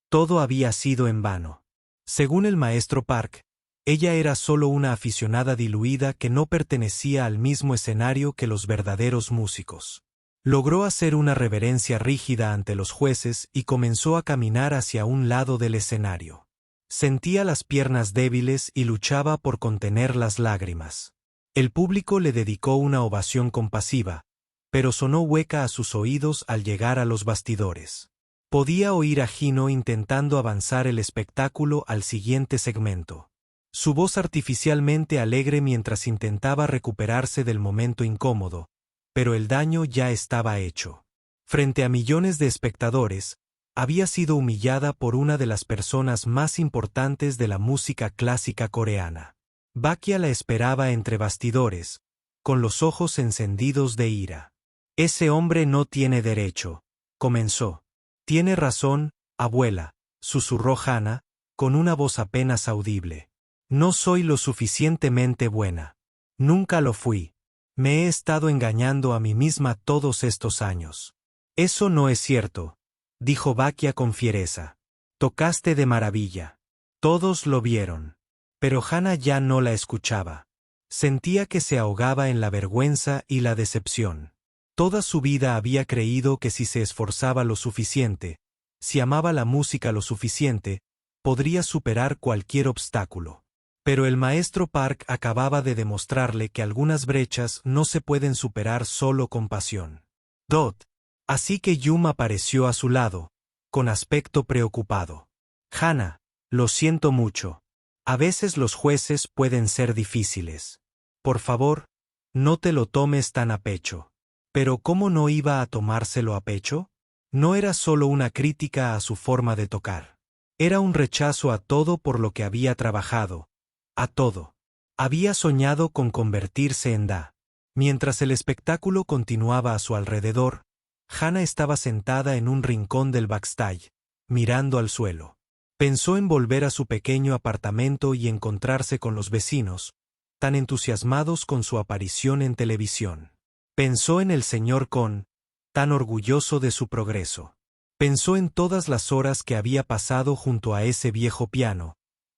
todo había sido en vano. Según el maestro Park, ella era solo una aficionada diluida que no pertenecía al mismo escenario que los verdaderos músicos. Logró hacer una reverencia rígida ante los jueces y comenzó a caminar hacia un lado del escenario. Sentía las piernas débiles y luchaba por contener las lágrimas. El público le dedicó una ovación compasiva, pero sonó hueca a sus oídos al llegar a los bastidores. Podía oír a Gino intentando avanzar el espectáculo al siguiente segmento. Su voz artificialmente alegre mientras intentaba recuperarse del momento incómodo, pero el daño ya estaba hecho. Frente a millones de espectadores, había sido humillada por una de las personas más importantes de la música clásica coreana. Bachia la esperaba entre bastidores, con los ojos encendidos de ira. Ese hombre no tiene derecho, comenzó. Tiene razón, abuela, susurró Hannah, con una voz apenas audible. No soy lo suficientemente buena. Nunca lo fui. Me he estado engañando a mí misma todos estos años. Eso no es cierto, dijo Bachia con fiereza. Tocaste de maravilla. Todos lo vieron. Pero Hannah ya no la escuchaba. Sentía que se ahogaba en la vergüenza y la decepción. Toda su vida había creído que si se esforzaba lo suficiente, si amaba la música lo suficiente, podría superar cualquier obstáculo. Pero el maestro Park acababa de demostrarle que algunas brechas no se pueden superar solo con pasión. Dot. Así que Yum apareció a su lado, con aspecto preocupado. Hannah, lo siento mucho. A veces los jueces pueden ser difíciles. Por favor, no te lo tomes tan a pecho. Pero ¿cómo no iba a tomárselo a pecho? No era solo una crítica a su forma de tocar. Era un rechazo a todo por lo que había trabajado. A todo. Había soñado con convertirse en Da. Mientras el espectáculo continuaba a su alrededor, Hannah estaba sentada en un rincón del backstage, mirando al suelo. Pensó en volver a su pequeño apartamento y encontrarse con los vecinos, tan entusiasmados con su aparición en televisión. Pensó en el señor Kohn, tan orgulloso de su progreso. Pensó en todas las horas que había pasado junto a ese viejo piano,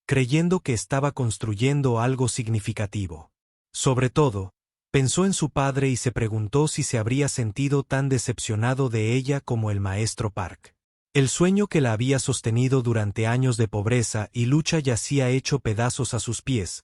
creyendo que estaba construyendo algo significativo. Sobre todo, pensó en su padre y se preguntó si se habría sentido tan decepcionado de ella como el maestro Park. El sueño que la había sostenido durante años de pobreza y lucha yacía hecho pedazos a sus pies,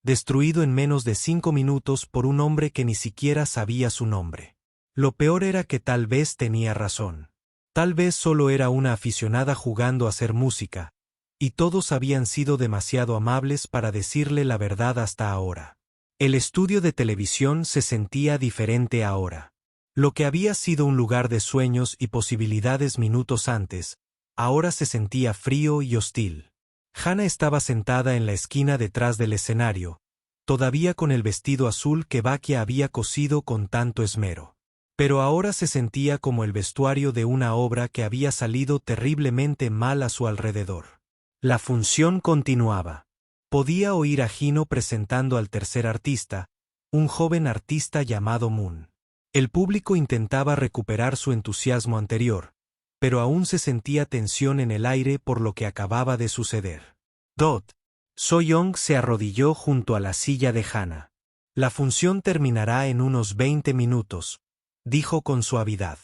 destruido en menos de 5 minutos por un hombre que ni siquiera sabía su nombre. Lo peor era que tal vez tenía razón. Tal vez solo era una aficionada jugando a hacer música, y todos habían sido demasiado amables para decirle la verdad hasta ahora. El estudio de televisión se sentía diferente ahora. Lo que había sido un lugar de sueños y posibilidades minutos antes, ahora se sentía frío y hostil. Hannah estaba sentada en la esquina detrás del escenario, todavía con el vestido azul que Bakia había cosido con tanto esmero. Pero ahora se sentía como el vestuario de una obra que había salido terriblemente mal a su alrededor. La función continuaba. Podía oír a Hino presentando al tercer artista, un joven artista llamado Moon. El público intentaba recuperar su entusiasmo anterior, pero aún se sentía tensión en el aire por lo que acababa de suceder. Dot. So-young se arrodilló junto a la silla de Hannah. La función terminará en unos 20 minutos, dijo con suavidad.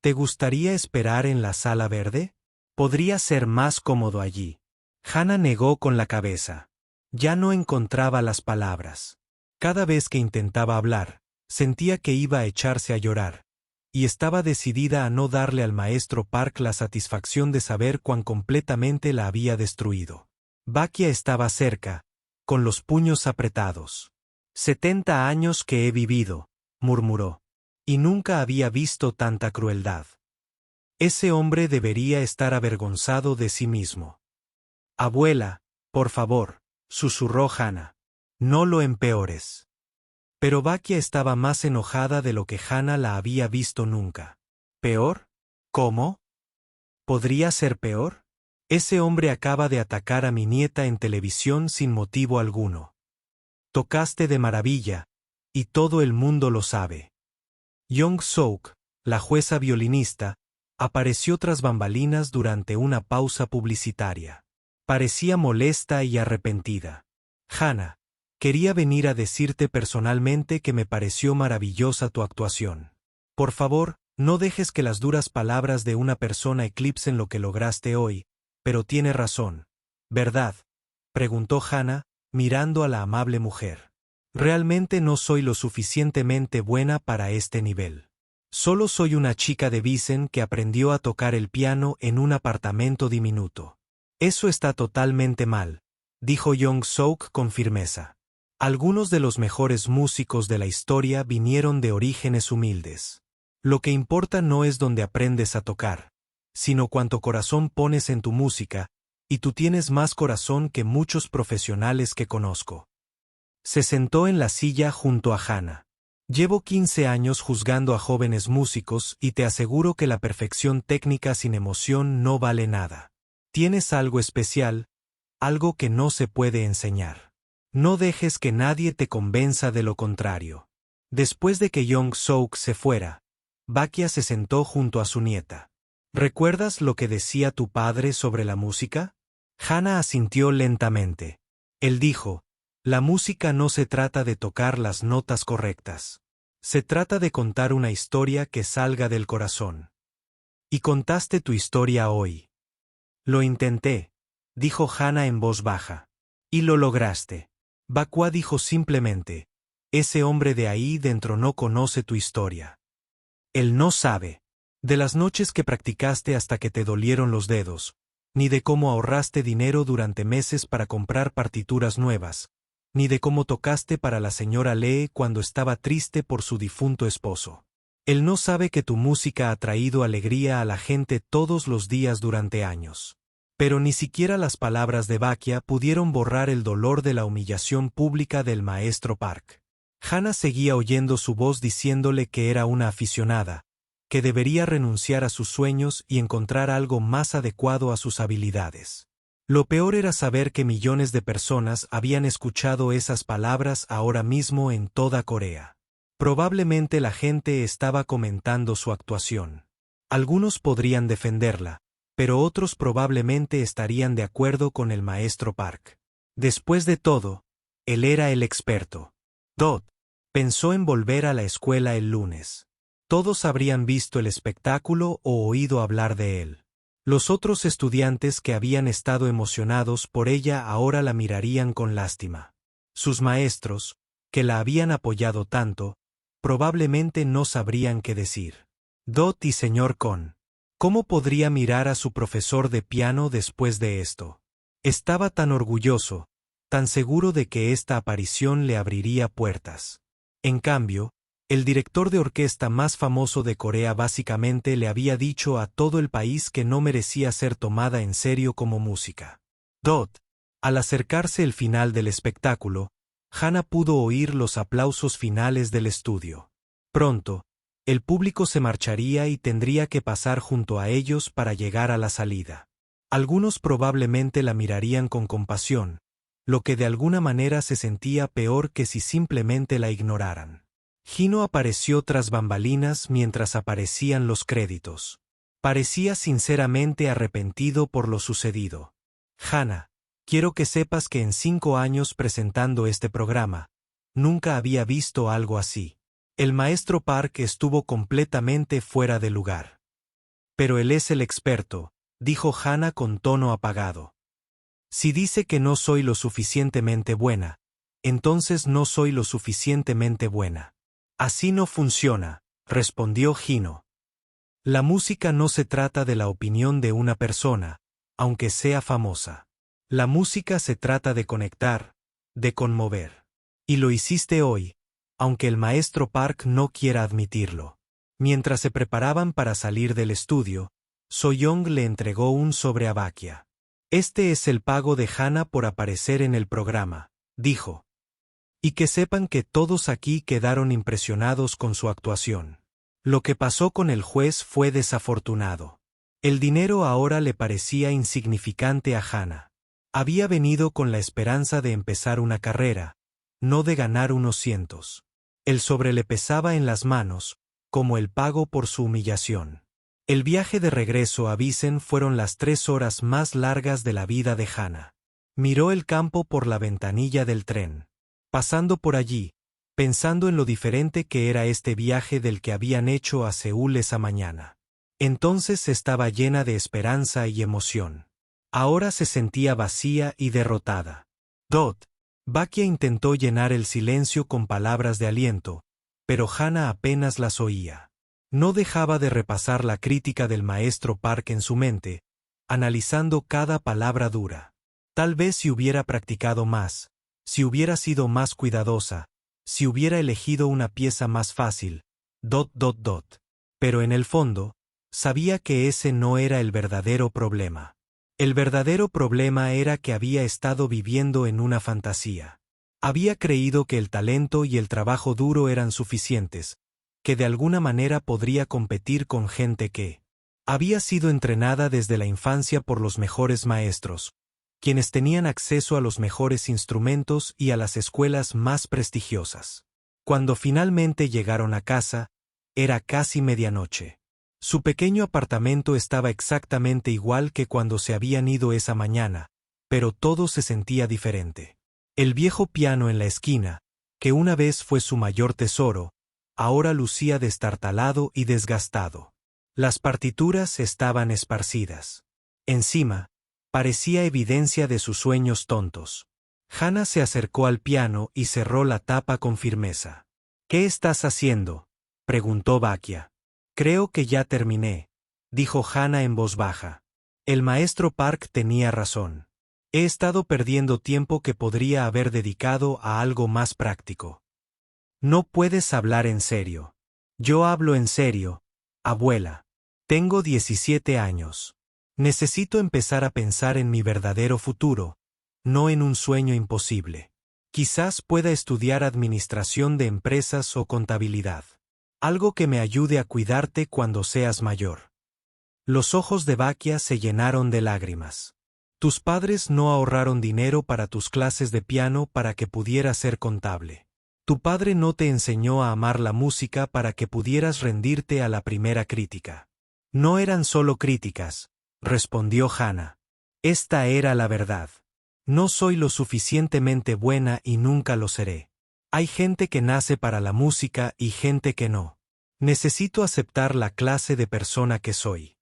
¿Te gustaría esperar en la sala verde? Podría ser más cómodo allí. Hannah negó con la cabeza. Ya no encontraba las palabras. Cada vez que intentaba hablar, sentía que iba a echarse a llorar, y estaba decidida a no darle al maestro Park la satisfacción de saber cuán completamente la había destruido. Bakia estaba cerca, con los puños apretados. 70 años que he vivido, murmuró, y nunca había visto tanta crueldad. Ese hombre debería estar avergonzado de sí mismo. Abuela, por favor, susurró Hannah. No lo empeores. Pero Bakia estaba más enojada de lo que Hannah la había visto nunca. ¿Peor? ¿Cómo? ¿Podría ser peor? Ese hombre acaba de atacar a mi nieta en televisión sin motivo alguno. Tocaste de maravilla, y todo el mundo lo sabe. Young-sook, la jueza violinista, apareció tras bambalinas durante una pausa publicitaria. Parecía molesta y arrepentida. Hannah, quería venir a decirte personalmente que me pareció maravillosa tu actuación. Por favor, no dejes que las duras palabras de una persona eclipsen lo que lograste hoy, pero tiene razón, ¿verdad?, preguntó Hannah, mirando a la amable mujer. Realmente no soy lo suficientemente buena para este nivel. Solo soy una chica de Bisen que aprendió a tocar el piano en un apartamento diminuto. Eso está totalmente mal, dijo Young-sook con firmeza. Algunos de los mejores músicos de la historia vinieron de orígenes humildes. Lo que importa no es dónde aprendes a tocar, sino cuánto corazón pones en tu música, y tú tienes más corazón que muchos profesionales que conozco. Se sentó en la silla junto a Hannah. Llevo 15 años juzgando a jóvenes músicos y te aseguro que la perfección técnica sin emoción no vale nada. Tienes algo especial, algo que no se puede enseñar. No dejes que nadie te convenza de lo contrario. Después de que Young-sook se fuera, Bakia se sentó junto a su nieta. ¿Recuerdas lo que decía tu padre sobre la música? Hannah asintió lentamente. Él dijo, La música no se trata de tocar las notas correctas. Se trata de contar una historia que salga del corazón. Y contaste tu historia hoy. Lo intenté, dijo Hannah en voz baja. Y lo lograste. Bakua dijo simplemente, ese hombre de ahí dentro no conoce tu historia. Él no sabe. De las noches que practicaste hasta que te dolieron los dedos, ni de cómo ahorraste dinero durante meses para comprar partituras nuevas, ni de cómo tocaste para la señora Lee cuando estaba triste por su difunto esposo. Él no sabe que tu música ha traído alegría a la gente todos los días durante años. Pero ni siquiera las palabras de Bakia pudieron borrar el dolor de la humillación pública del maestro Park. Hannah seguía oyendo su voz diciéndole que era una aficionada, que debería renunciar a sus sueños y encontrar algo más adecuado a sus habilidades. Lo peor era saber que millones de personas habían escuchado esas palabras ahora mismo en toda Corea. Probablemente la gente estaba comentando su actuación. Algunos podrían defenderla, pero otros probablemente estarían de acuerdo con el maestro Park. Después de todo, él era el experto. Dot pensó en volver a la escuela el lunes. Todos habrían visto el espectáculo o oído hablar de él. Los otros estudiantes que habían estado emocionados por ella ahora la mirarían con lástima. Sus maestros, que la habían apoyado tanto, probablemente no sabrían qué decir. Dot y señor Kon. ¿Cómo podría mirar a su profesor de piano después de esto? Estaba tan orgulloso, tan seguro de que esta aparición le abriría puertas. En cambio, el director de orquesta más famoso de Corea básicamente le había dicho a todo el país que no merecía ser tomada en serio como música. Dot. Al acercarse el final del espectáculo, Hannah pudo oír los aplausos finales del estudio. Pronto, el público se marcharía y tendría que pasar junto a ellos para llegar a la salida. Algunos probablemente la mirarían con compasión, lo que de alguna manera se sentía peor que si simplemente la ignoraran. Hino apareció tras bambalinas mientras aparecían los créditos. Parecía sinceramente arrepentido por lo sucedido. Hannah, quiero que sepas que en 5 años presentando este programa, nunca había visto algo así. El maestro Park estuvo completamente fuera de lugar. Pero él es el experto, dijo Hannah con tono apagado. Si dice que no soy lo suficientemente buena, entonces no soy lo suficientemente buena. Así no funciona, respondió Hino. La música no se trata de la opinión de una persona, aunque sea famosa. La música se trata de conectar, de conmover. Y lo hiciste hoy, aunque el maestro Park no quiera admitirlo. Mientras se preparaban para salir del estudio, So-young le entregó un sobre a Bakia. Este es el pago de Hannah por aparecer en el programa, dijo. Y que sepan que todos aquí quedaron impresionados con su actuación. Lo que pasó con el juez fue desafortunado. El dinero ahora le parecía insignificante a Hannah. Había venido con la esperanza de empezar una carrera, no de ganar unos cientos. El sobre le pesaba en las manos, como el pago por su humillación. El viaje de regreso a Bisen fueron las 3 horas más largas de la vida de Hannah. Miró el campo por la ventanilla del tren. Pasando por allí, pensando en lo diferente que era este viaje del que habían hecho a Seúl esa mañana. Entonces estaba llena de esperanza y emoción. Ahora se sentía vacía y derrotada. Dot. Bakia intentó llenar el silencio con palabras de aliento, pero Hannah apenas las oía. No dejaba de repasar la crítica del maestro Park en su mente, analizando cada palabra dura. Tal vez si hubiera practicado más, si hubiera sido más cuidadosa, si hubiera elegido una pieza más fácil, ... Pero en el fondo, sabía que ese no era el verdadero problema. El verdadero problema era que había estado viviendo en una fantasía. Había creído que el talento y el trabajo duro eran suficientes, que de alguna manera podría competir con gente que había sido entrenada desde la infancia por los mejores maestros, quienes tenían acceso a los mejores instrumentos y a las escuelas más prestigiosas. Cuando finalmente llegaron a casa, era casi medianoche. Su pequeño apartamento estaba exactamente igual que cuando se habían ido esa mañana, pero todo se sentía diferente. El viejo piano en la esquina, que una vez fue su mayor tesoro, ahora lucía destartalado y desgastado. Las partituras estaban esparcidas. Encima, parecía evidencia de sus sueños tontos. Hannah se acercó al piano y cerró la tapa con firmeza. «¿Qué estás haciendo?», preguntó Bhatia. «Creo que ya terminé», dijo Hannah en voz baja. El maestro Park tenía razón. He estado perdiendo tiempo que podría haber dedicado a algo más práctico. No puedes hablar en serio. Yo hablo en serio, abuela. Tengo 17 años. Necesito empezar a pensar en mi verdadero futuro, no en un sueño imposible. Quizás pueda estudiar administración de empresas o contabilidad. Algo que me ayude a cuidarte cuando seas mayor. Los ojos de Bhatia se llenaron de lágrimas. Tus padres no ahorraron dinero para tus clases de piano para que pudieras ser contable. Tu padre no te enseñó a amar la música para que pudieras rendirte a la primera crítica. No eran solo críticas, respondió Hannah. Esta era la verdad. No soy lo suficientemente buena y nunca lo seré. Hay gente que nace para la música y gente que no. Necesito aceptar la clase de persona que soy.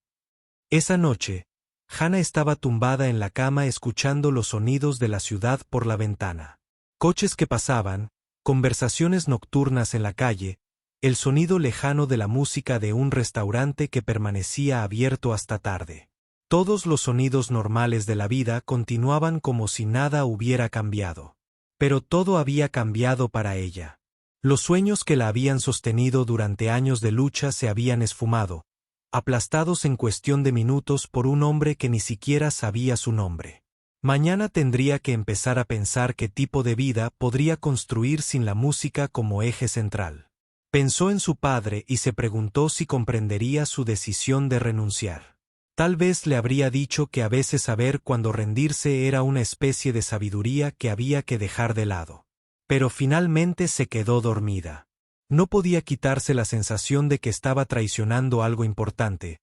Esa noche, Hannah estaba tumbada en la cama escuchando los sonidos de la ciudad por la ventana. Coches que pasaban, conversaciones nocturnas en la calle, el sonido lejano de la música de un restaurante que permanecía abierto hasta tarde. Todos los sonidos normales de la vida continuaban como si nada hubiera cambiado. Pero todo había cambiado para ella. Los sueños que la habían sostenido durante años de lucha se habían esfumado, aplastados en cuestión de minutos por un hombre que ni siquiera sabía su nombre. Mañana tendría que empezar a pensar qué tipo de vida podría construir sin la música como eje central. Pensó en su padre y se preguntó si comprendería su decisión de renunciar. Tal vez le habría dicho que a veces saber cuándo rendirse era una especie de sabiduría que había que dejar de lado. Pero finalmente se quedó dormida. No podía quitarse la sensación de que estaba traicionando algo importante,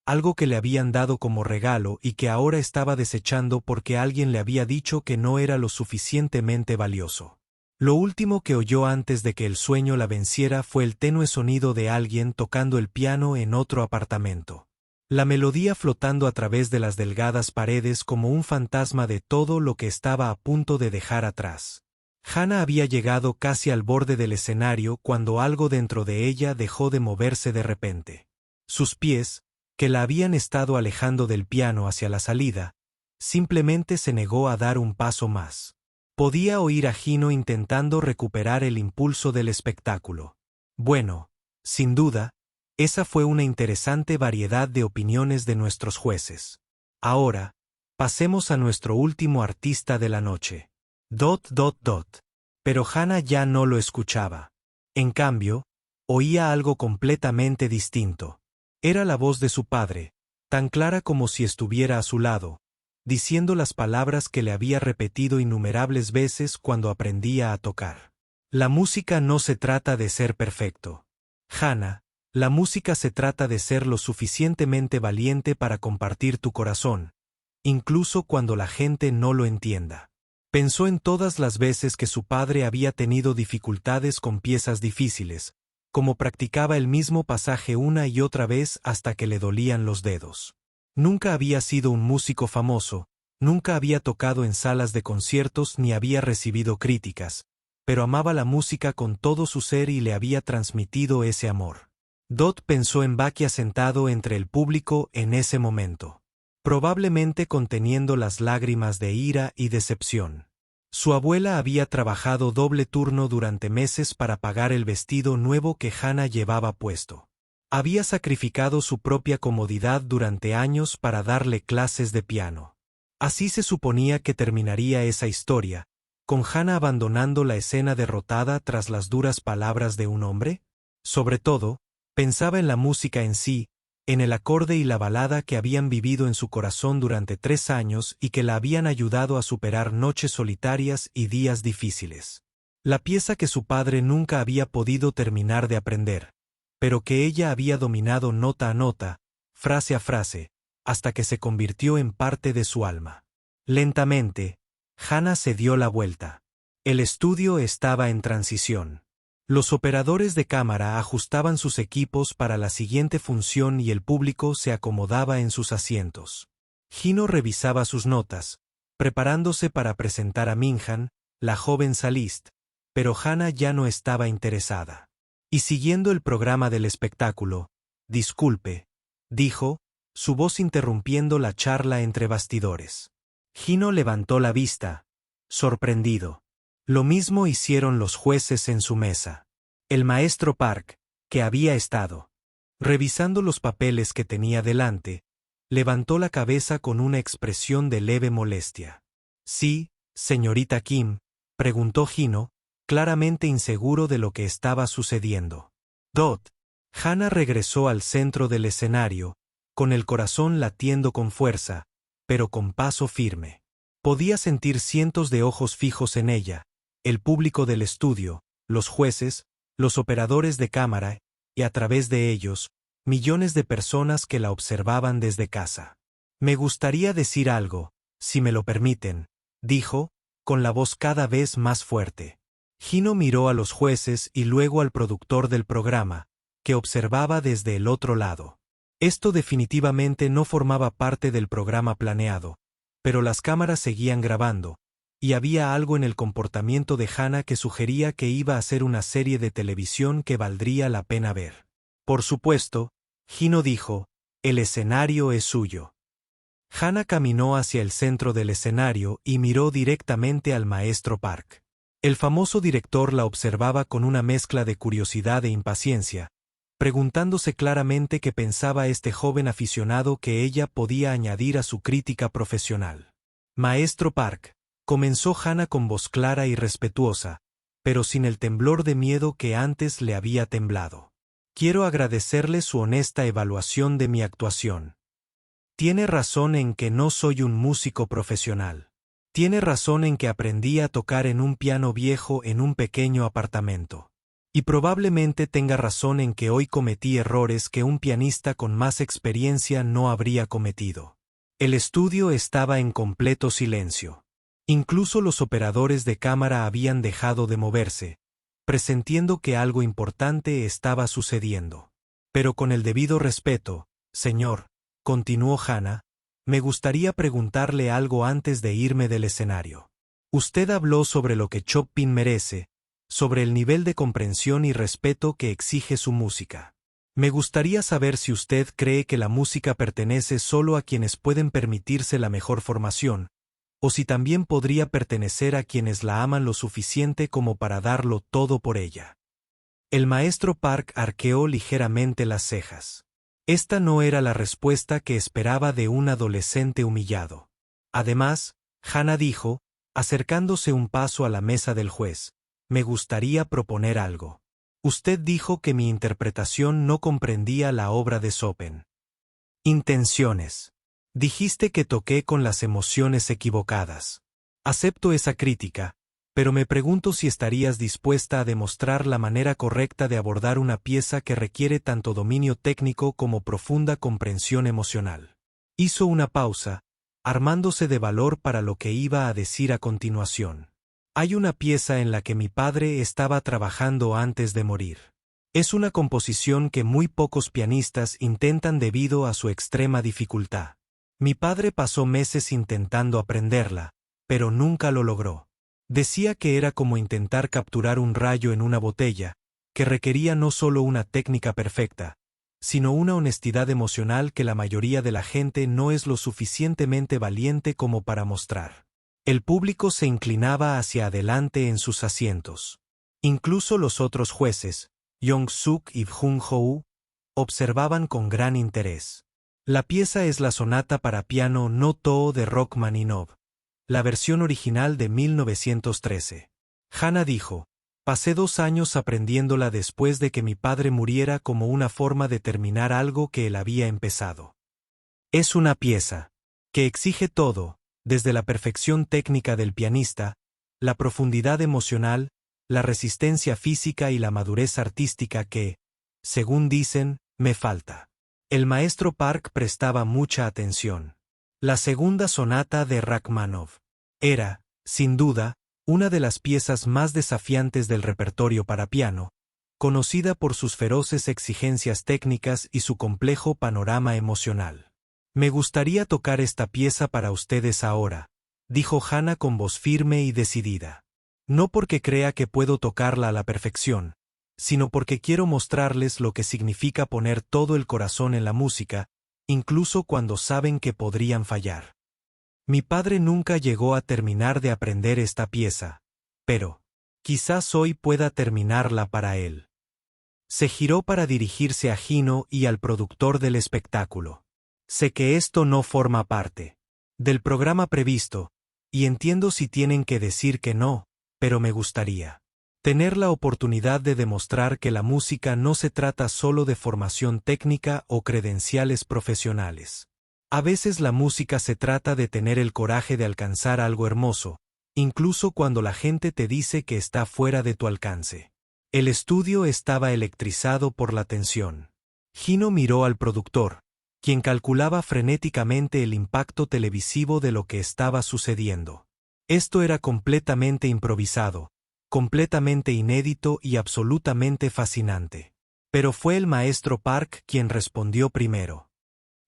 algo que le habían dado como regalo y que ahora estaba desechando porque alguien le había dicho que no era lo suficientemente valioso. Lo último que oyó antes de que el sueño la venciera fue el tenue sonido de alguien tocando el piano en otro apartamento. La melodía flotando a través de las delgadas paredes como un fantasma de todo lo que estaba a punto de dejar atrás. Hannah había llegado casi al borde del escenario cuando algo dentro de ella dejó de moverse de repente. Sus pies, que la habían estado alejando del piano hacia la salida, simplemente se negó a dar un paso más. Podía oír a Gino intentando recuperar el impulso del espectáculo. Bueno, sin duda, esa fue una interesante variedad de opiniones de nuestros jueces. Ahora, pasemos a nuestro último artista de la noche. ... Pero Hannah ya no lo escuchaba. En cambio, oía algo completamente distinto. Era la voz de su padre, tan clara como si estuviera a su lado, diciendo las palabras que le había repetido innumerables veces cuando aprendía a tocar. La música no se trata de ser perfecto. Hannah, la música se trata de ser lo suficientemente valiente para compartir tu corazón, incluso cuando la gente no lo entienda. Pensó en todas las veces que su padre había tenido dificultades con piezas difíciles, como practicaba el mismo pasaje una y otra vez hasta que le dolían los dedos. Nunca había sido un músico famoso, nunca había tocado en salas de conciertos ni había recibido críticas, pero amaba la música con todo su ser y le había transmitido ese amor. Dot pensó en Bhatia sentado entre el público en ese momento, probablemente conteniendo las lágrimas de ira y decepción. Su abuela había trabajado doble turno durante meses para pagar el vestido nuevo que Hannah llevaba puesto. Había sacrificado su propia comodidad durante años para darle clases de piano. Así se suponía que terminaría esa historia, con Hannah abandonando la escena derrotada tras las duras palabras de un hombre. Sobre todo, pensaba en la música en sí, en el acorde y la balada que habían vivido en su corazón durante 3 años y que la habían ayudado a superar noches solitarias y días difíciles. La pieza que su padre nunca había podido terminar de aprender, pero que ella había dominado nota a nota, frase a frase, hasta que se convirtió en parte de su alma. Lentamente, Hannah se dio la vuelta. El estudio estaba en transición. Los operadores de cámara ajustaban sus equipos para la siguiente función y el público se acomodaba en sus asientos. Hino revisaba sus notas, preparándose para presentar a Minhan, la joven Salist, pero Hana ya no estaba interesada. Y siguiendo el programa del espectáculo, «Disculpe», dijo, su voz interrumpiendo la charla entre bastidores. Hino levantó la vista, sorprendido. Lo mismo hicieron los jueces en su mesa. El maestro Park, que había estado revisando los papeles que tenía delante, levantó la cabeza con una expresión de leve molestia. «Sí, señorita Kim», preguntó Hino, claramente inseguro de lo que estaba sucediendo. «Dot». Hana regresó al centro del escenario, con el corazón latiendo con fuerza, pero con paso firme. Podía sentir cientos de ojos fijos en ella, el público del estudio, los jueces, los operadores de cámara, y a través de ellos, millones de personas que la observaban desde casa. «Me gustaría decir algo, si me lo permiten», dijo, con la voz cada vez más fuerte. Hino miró a los jueces y luego al productor del programa, que observaba desde el otro lado. Esto definitivamente no formaba parte del programa planeado, pero las cámaras seguían grabando, y había algo en el comportamiento de Hana que sugería que iba a ser una serie de televisión que valdría la pena ver. Por supuesto, Hino dijo, «El escenario es suyo». Hana caminó hacia el centro del escenario y miró directamente al maestro Park. El famoso director la observaba con una mezcla de curiosidad e impaciencia, preguntándose claramente qué pensaba este joven aficionado que ella podía añadir a su crítica profesional. «Maestro Park», comenzó Hana con voz clara y respetuosa, pero sin el temblor de miedo que antes le había temblado. «Quiero agradecerle su honesta evaluación de mi actuación. Tiene razón en que no soy un músico profesional. Tiene razón en que aprendí a tocar en un piano viejo en un pequeño apartamento. Y probablemente tenga razón en que hoy cometí errores que un pianista con más experiencia no habría cometido». El estudio estaba en completo silencio. Incluso los operadores de cámara habían dejado de moverse, presintiendo que algo importante estaba sucediendo. «Pero con el debido respeto, señor», continuó Hana, «me gustaría preguntarle algo antes de irme del escenario. Usted habló sobre lo que Chopin merece, sobre el nivel de comprensión y respeto que exige su música. Me gustaría saber si usted cree que la música pertenece solo a quienes pueden permitirse la mejor formación, o si también podría pertenecer a quienes la aman lo suficiente como para darlo todo por ella». El maestro Park arqueó ligeramente las cejas. Esta no era la respuesta que esperaba de un adolescente humillado. Además, Hana dijo, acercándose un paso a la mesa del juez, «Me gustaría proponer algo. Usted dijo que mi interpretación no comprendía la obra de Chopin. Intenciones. Dijiste que toqué con las emociones equivocadas. Acepto esa crítica, pero me pregunto si estarías dispuesta a demostrar la manera correcta de abordar una pieza que requiere tanto dominio técnico como profunda comprensión emocional». Hizo una pausa, armándose de valor para lo que iba a decir a continuación. «Hay una pieza en la que mi padre estaba trabajando antes de morir. Es una composición que muy pocos pianistas intentan debido a su extrema dificultad. Mi padre pasó meses intentando aprenderla, pero nunca lo logró. Decía que era como intentar capturar un rayo en una botella, que requería no solo una técnica perfecta, sino una honestidad emocional que la mayoría de la gente no es lo suficientemente valiente como para mostrar». El público se inclinaba hacia adelante en sus asientos. Incluso los otros jueces, Yong-suk y Jung-ho, observaban con gran interés. La pieza es la sonata para piano No Too de Rachmaninoff, la versión original de 1913. Hana dijo, «Pasé 2 años aprendiéndola después de que mi padre muriera como una forma de terminar algo que él había empezado. Es una pieza que exige todo, desde la perfección técnica del pianista, la profundidad emocional, la resistencia física y la madurez artística que, según dicen, me falta». El maestro Park prestaba mucha atención. La segunda sonata de Rachmaninoff era, sin duda, una de las piezas más desafiantes del repertorio para piano, conocida por sus feroces exigencias técnicas y su complejo panorama emocional. Me gustaría tocar esta pieza para ustedes ahora, dijo Hannah con voz firme y decidida. No porque crea que puedo tocarla a la perfección, sino porque quiero mostrarles lo que significa poner todo el corazón en la música, incluso cuando saben que podrían fallar. Mi padre nunca llegó a terminar de aprender esta pieza, pero quizás hoy pueda terminarla para él. Se giró para dirigirse a Gino y al productor del espectáculo. Sé que esto no forma parte del programa previsto, y entiendo si tienen que decir que no, pero me gustaría tener la oportunidad de demostrar que la música no se trata solo de formación técnica o credenciales profesionales. A veces la música se trata de tener el coraje de alcanzar algo hermoso, incluso cuando la gente te dice que está fuera de tu alcance. El estudio estaba electrizado por la tensión. Gino miró al productor, quien calculaba frenéticamente el impacto televisivo de lo que estaba sucediendo. Esto era completamente improvisado, completamente inédito y absolutamente fascinante. Pero fue el maestro Park quien respondió primero.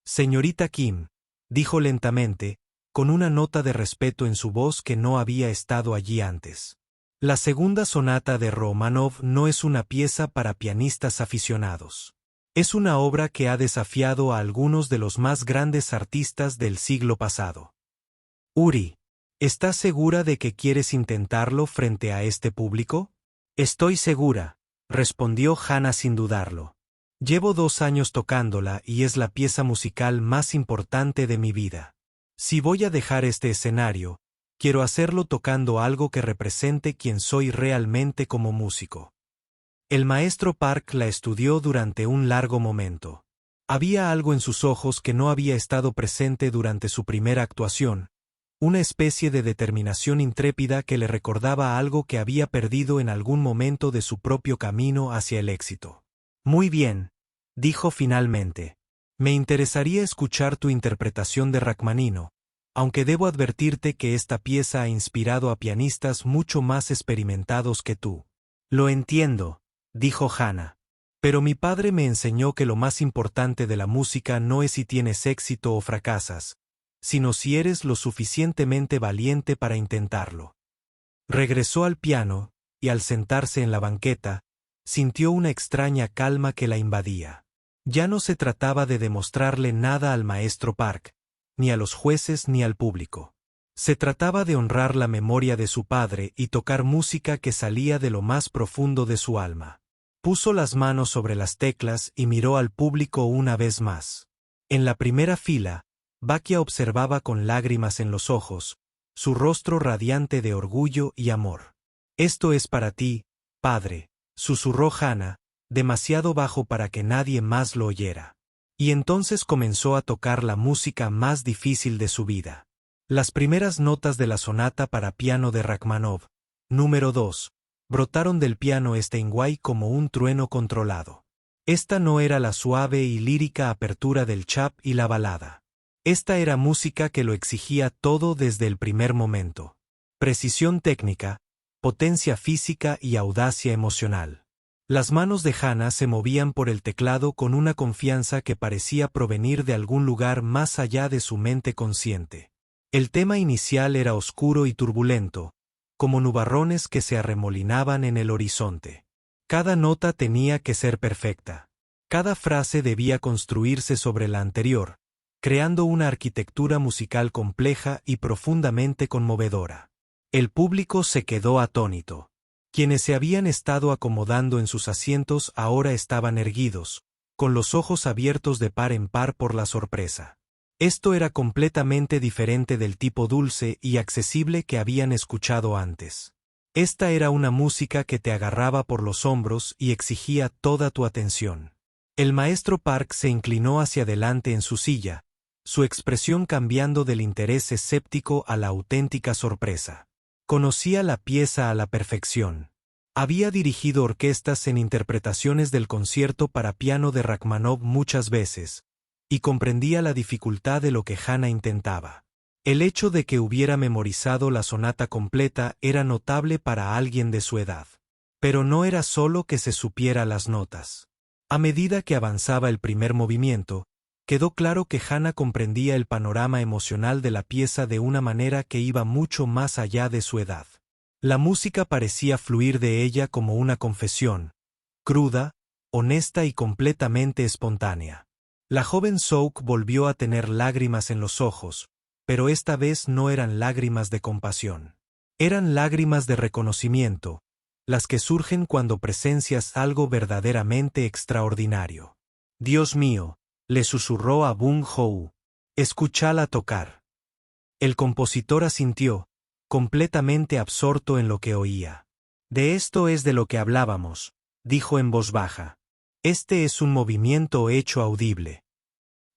Señorita Kim, dijo lentamente, con una nota de respeto en su voz que no había estado allí antes. La segunda sonata de Romanov no es una pieza para pianistas aficionados. Es una obra que ha desafiado a algunos de los más grandes artistas del siglo pasado. Uri, ¿estás segura de que quieres intentarlo frente a este público? Estoy segura, respondió Hannah sin dudarlo. Llevo 2 años tocándola y es la pieza musical más importante de mi vida. Si voy a dejar este escenario, quiero hacerlo tocando algo que represente quién soy realmente como músico. El maestro Park la estudió durante un largo momento. Había algo en sus ojos que no había estado presente durante su primera actuación, una especie de determinación intrépida que le recordaba algo que había perdido en algún momento de su propio camino hacia el éxito. Muy bien, dijo finalmente. Me interesaría escuchar tu interpretación de Rachmaninoff, aunque debo advertirte que esta pieza ha inspirado a pianistas mucho más experimentados que tú. Lo entiendo, dijo Hannah. Pero mi padre me enseñó que lo más importante de la música no es si tienes éxito o fracasas, sino si eres lo suficientemente valiente para intentarlo. Regresó al piano, y al sentarse en la banqueta, sintió una extraña calma que la invadía. Ya no se trataba de demostrarle nada al maestro Park, ni a los jueces ni al público. Se trataba de honrar la memoria de su padre y tocar música que salía de lo más profundo de su alma. Puso las manos sobre las teclas y miró al público una vez más. En la primera fila, Bakia observaba con lágrimas en los ojos, su rostro radiante de orgullo y amor. Esto es para ti, padre, susurró Hannah, demasiado bajo para que nadie más lo oyera. Y entonces comenzó a tocar la música más difícil de su vida. Las primeras notas de la sonata para piano de Rachmaninoff, número 2, brotaron del piano Steinway como un trueno controlado. Esta no era la suave y lírica apertura del chap y la balada. Esta era música que lo exigía todo desde el primer momento. Precisión técnica, potencia física y audacia emocional. Las manos de Hannah se movían por el teclado con una confianza que parecía provenir de algún lugar más allá de su mente consciente. El tema inicial era oscuro y turbulento, como nubarrones que se arremolinaban en el horizonte. Cada nota tenía que ser perfecta. Cada frase debía construirse sobre la anterior, creando una arquitectura musical compleja y profundamente conmovedora. El público se quedó atónito. Quienes se habían estado acomodando en sus asientos ahora estaban erguidos, con los ojos abiertos de par en par por la sorpresa. Esto era completamente diferente del tipo dulce y accesible que habían escuchado antes. Esta era una música que te agarraba por los hombros y exigía toda tu atención. El maestro Park se inclinó hacia adelante en su silla, su expresión cambiando del interés escéptico a la auténtica sorpresa. Conocía la pieza a la perfección. Había dirigido orquestas en interpretaciones del concierto para piano de Rachmaninoff muchas veces, y comprendía la dificultad de lo que Hannah intentaba. El hecho de que hubiera memorizado la sonata completa era notable para alguien de su edad. Pero no era solo que se supiera las notas. A medida que avanzaba el primer movimiento, quedó claro que Hana comprendía el panorama emocional de la pieza de una manera que iba mucho más allá de su edad. La música parecía fluir de ella como una confesión, cruda, honesta y completamente espontánea. La joven Souk volvió a tener lágrimas en los ojos, pero esta vez no eran lágrimas de compasión. Eran lágrimas de reconocimiento, las que surgen cuando presencias algo verdaderamente extraordinario. Dios mío, le susurró a Bung Hou. Escúchala tocar. El compositor asintió, completamente absorto en lo que oía. De esto es de lo que hablábamos, dijo en voz baja. Este es un movimiento hecho audible.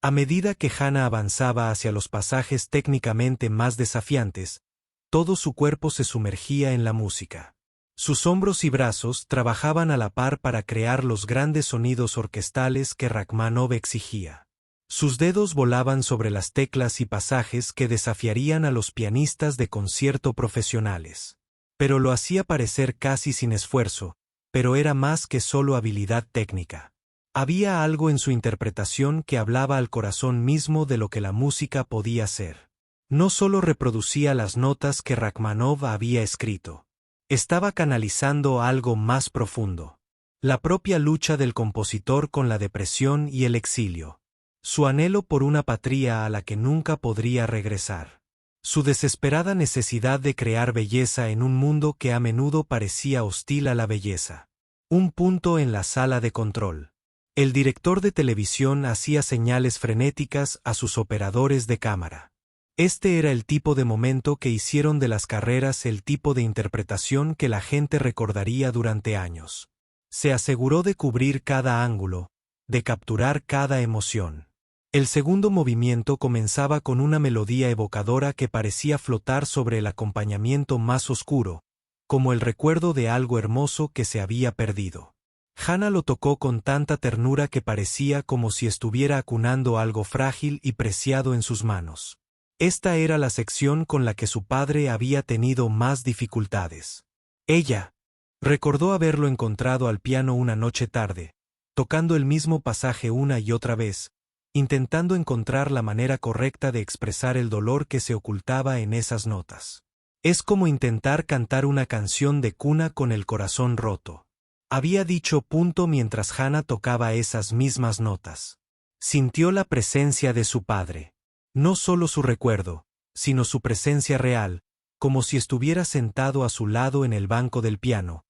A medida que Hana avanzaba hacia los pasajes técnicamente más desafiantes, todo su cuerpo se sumergía en la música. Sus hombros y brazos trabajaban a la par para crear los grandes sonidos orquestales que Rachmaninoff exigía. Sus dedos volaban sobre las teclas y pasajes que desafiarían a los pianistas de concierto profesionales. Pero lo hacía parecer casi sin esfuerzo, pero era más que solo habilidad técnica. Había algo en su interpretación que hablaba al corazón mismo de lo que la música podía ser. No solo reproducía las notas que Rachmaninoff había escrito. Estaba canalizando algo más profundo. La propia lucha del compositor con la depresión y el exilio. Su anhelo por una patria a la que nunca podría regresar. Su desesperada necesidad de crear belleza en un mundo que a menudo parecía hostil a la belleza. Un punto en la sala de control. El director de televisión hacía señales frenéticas a sus operadores de cámara. Este era el tipo de momento que hicieron de las carreras el tipo de interpretación que la gente recordaría durante años. Se aseguró de cubrir cada ángulo, de capturar cada emoción. El segundo movimiento comenzaba con una melodía evocadora que parecía flotar sobre el acompañamiento más oscuro, como el recuerdo de algo hermoso que se había perdido. Hana lo tocó con tanta ternura que parecía como si estuviera acunando algo frágil y preciado en sus manos. Esta era la sección con la que su padre había tenido más dificultades. Ella recordó haberlo encontrado al piano una noche tarde, tocando el mismo pasaje una y otra vez, intentando encontrar la manera correcta de expresar el dolor que se ocultaba en esas notas. Es como intentar cantar una canción de cuna con el corazón roto. Había dicho punto mientras Hana tocaba esas mismas notas. Sintió la presencia de su padre. No solo su recuerdo, sino su presencia real, como si estuviera sentado a su lado en el banco del piano,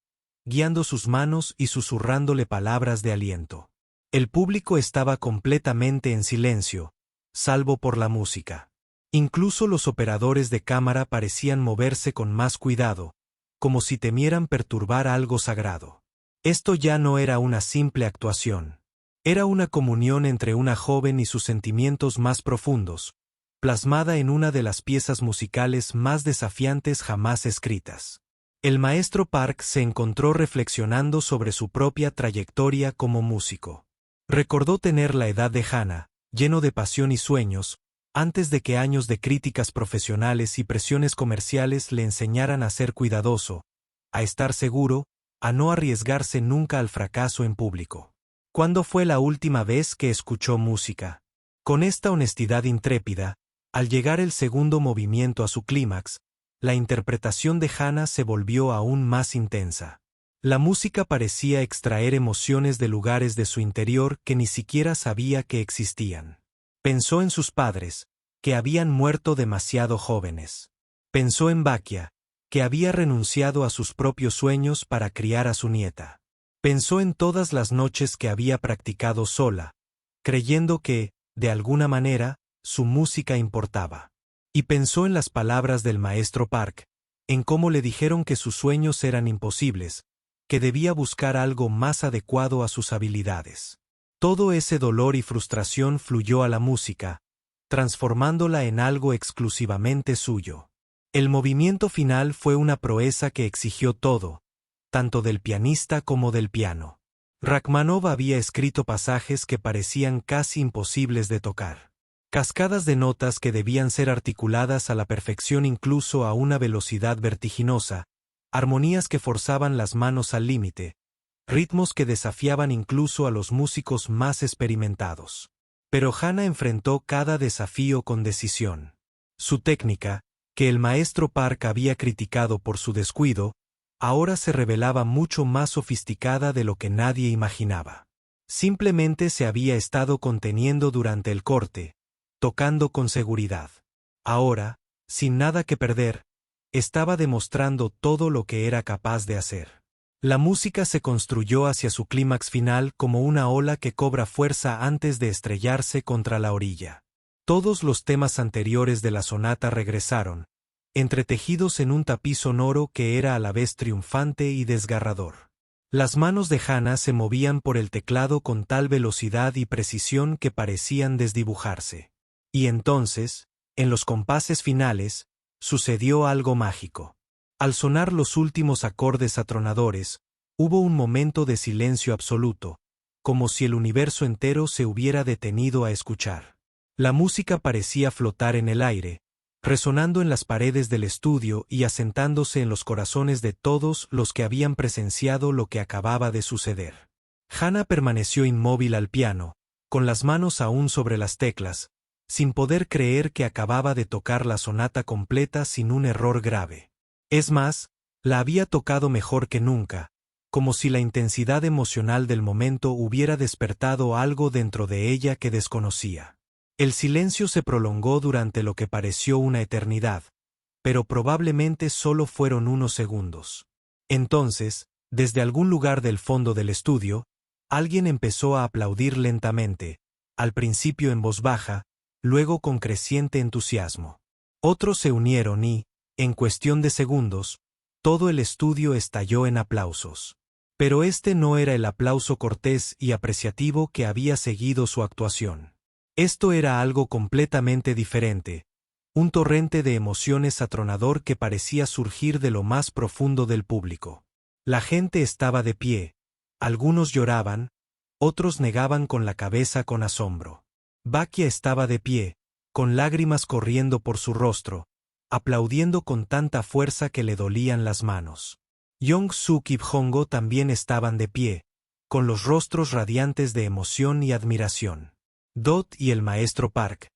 guiando sus manos y susurrándole palabras de aliento. El público estaba completamente en silencio, salvo por la música. Incluso los operadores de cámara parecían moverse con más cuidado, como si temieran perturbar algo sagrado. Esto ya no era una simple actuación. Era una comunión entre una joven y sus sentimientos más profundos, plasmada en una de las piezas musicales más desafiantes jamás escritas. El maestro Park se encontró reflexionando sobre su propia trayectoria como músico. Recordó tener la edad de Hana, lleno de pasión y sueños, antes de que años de críticas profesionales y presiones comerciales le enseñaran a ser cuidadoso, a estar seguro, a no arriesgarse nunca al fracaso en público. ¿Cuándo fue la última vez que escuchó música? Con esta honestidad intrépida, al llegar el segundo movimiento a su clímax, la interpretación de Hana se volvió aún más intensa. La música parecía extraer emociones de lugares de su interior que ni siquiera sabía que existían. Pensó en sus padres, que habían muerto demasiado jóvenes. Pensó en Bakia, que había renunciado a sus propios sueños para criar a su nieta. Pensó en todas las noches que había practicado sola, creyendo que, de alguna manera, su música importaba. Y pensó en las palabras del maestro Park, en cómo le dijeron que sus sueños eran imposibles, que debía buscar algo más adecuado a sus habilidades. Todo ese dolor y frustración fluyó a la música, transformándola en algo exclusivamente suyo. El movimiento final fue una proeza que exigió todo, tanto del pianista como del piano. Rachmaninoff había escrito pasajes que parecían casi imposibles de tocar. Cascadas de notas que debían ser articuladas a la perfección incluso a una velocidad vertiginosa, armonías que forzaban las manos al límite, ritmos que desafiaban incluso a los músicos más experimentados. Pero Hana enfrentó cada desafío con decisión. Su técnica, que el maestro Park había criticado por su descuido, ahora se revelaba mucho más sofisticada de lo que nadie imaginaba. Simplemente se había estado conteniendo durante el corte, tocando con seguridad. Ahora, sin nada que perder, estaba demostrando todo lo que era capaz de hacer. La música se construyó hacia su clímax final como una ola que cobra fuerza antes de estrellarse contra la orilla. Todos los temas anteriores de la sonata regresaron, entretejidos en un tapiz sonoro que era a la vez triunfante y desgarrador. Las manos de Hana se movían por el teclado con tal velocidad y precisión que parecían desdibujarse. Y entonces, en los compases finales, sucedió algo mágico. Al sonar los últimos acordes atronadores, hubo un momento de silencio absoluto, como si el universo entero se hubiera detenido a escuchar. La música parecía flotar en el aire, resonando en las paredes del estudio y asentándose en los corazones de todos los que habían presenciado lo que acababa de suceder. Hana permaneció inmóvil al piano, con las manos aún sobre las teclas, sin poder creer que acababa de tocar la sonata completa sin un error grave. Es más, la había tocado mejor que nunca, como si la intensidad emocional del momento hubiera despertado algo dentro de ella que desconocía. El silencio se prolongó durante lo que pareció una eternidad, pero probablemente solo fueron unos segundos. Entonces, desde algún lugar del fondo del estudio, alguien empezó a aplaudir lentamente, al principio en voz baja, luego con creciente entusiasmo. Otros se unieron y, en cuestión de segundos, todo el estudio estalló en aplausos. Pero este no era el aplauso cortés y apreciativo que había seguido su actuación. Esto era algo completamente diferente, un torrente de emociones atronador que parecía surgir de lo más profundo del público. La gente estaba de pie, algunos lloraban, otros negaban con la cabeza con asombro. Bakia estaba de pie, con lágrimas corriendo por su rostro, aplaudiendo con tanta fuerza que le dolían las manos. Young-suk y Bhongo también estaban de pie, con los rostros radiantes de emoción y admiración. Dot y el maestro Park,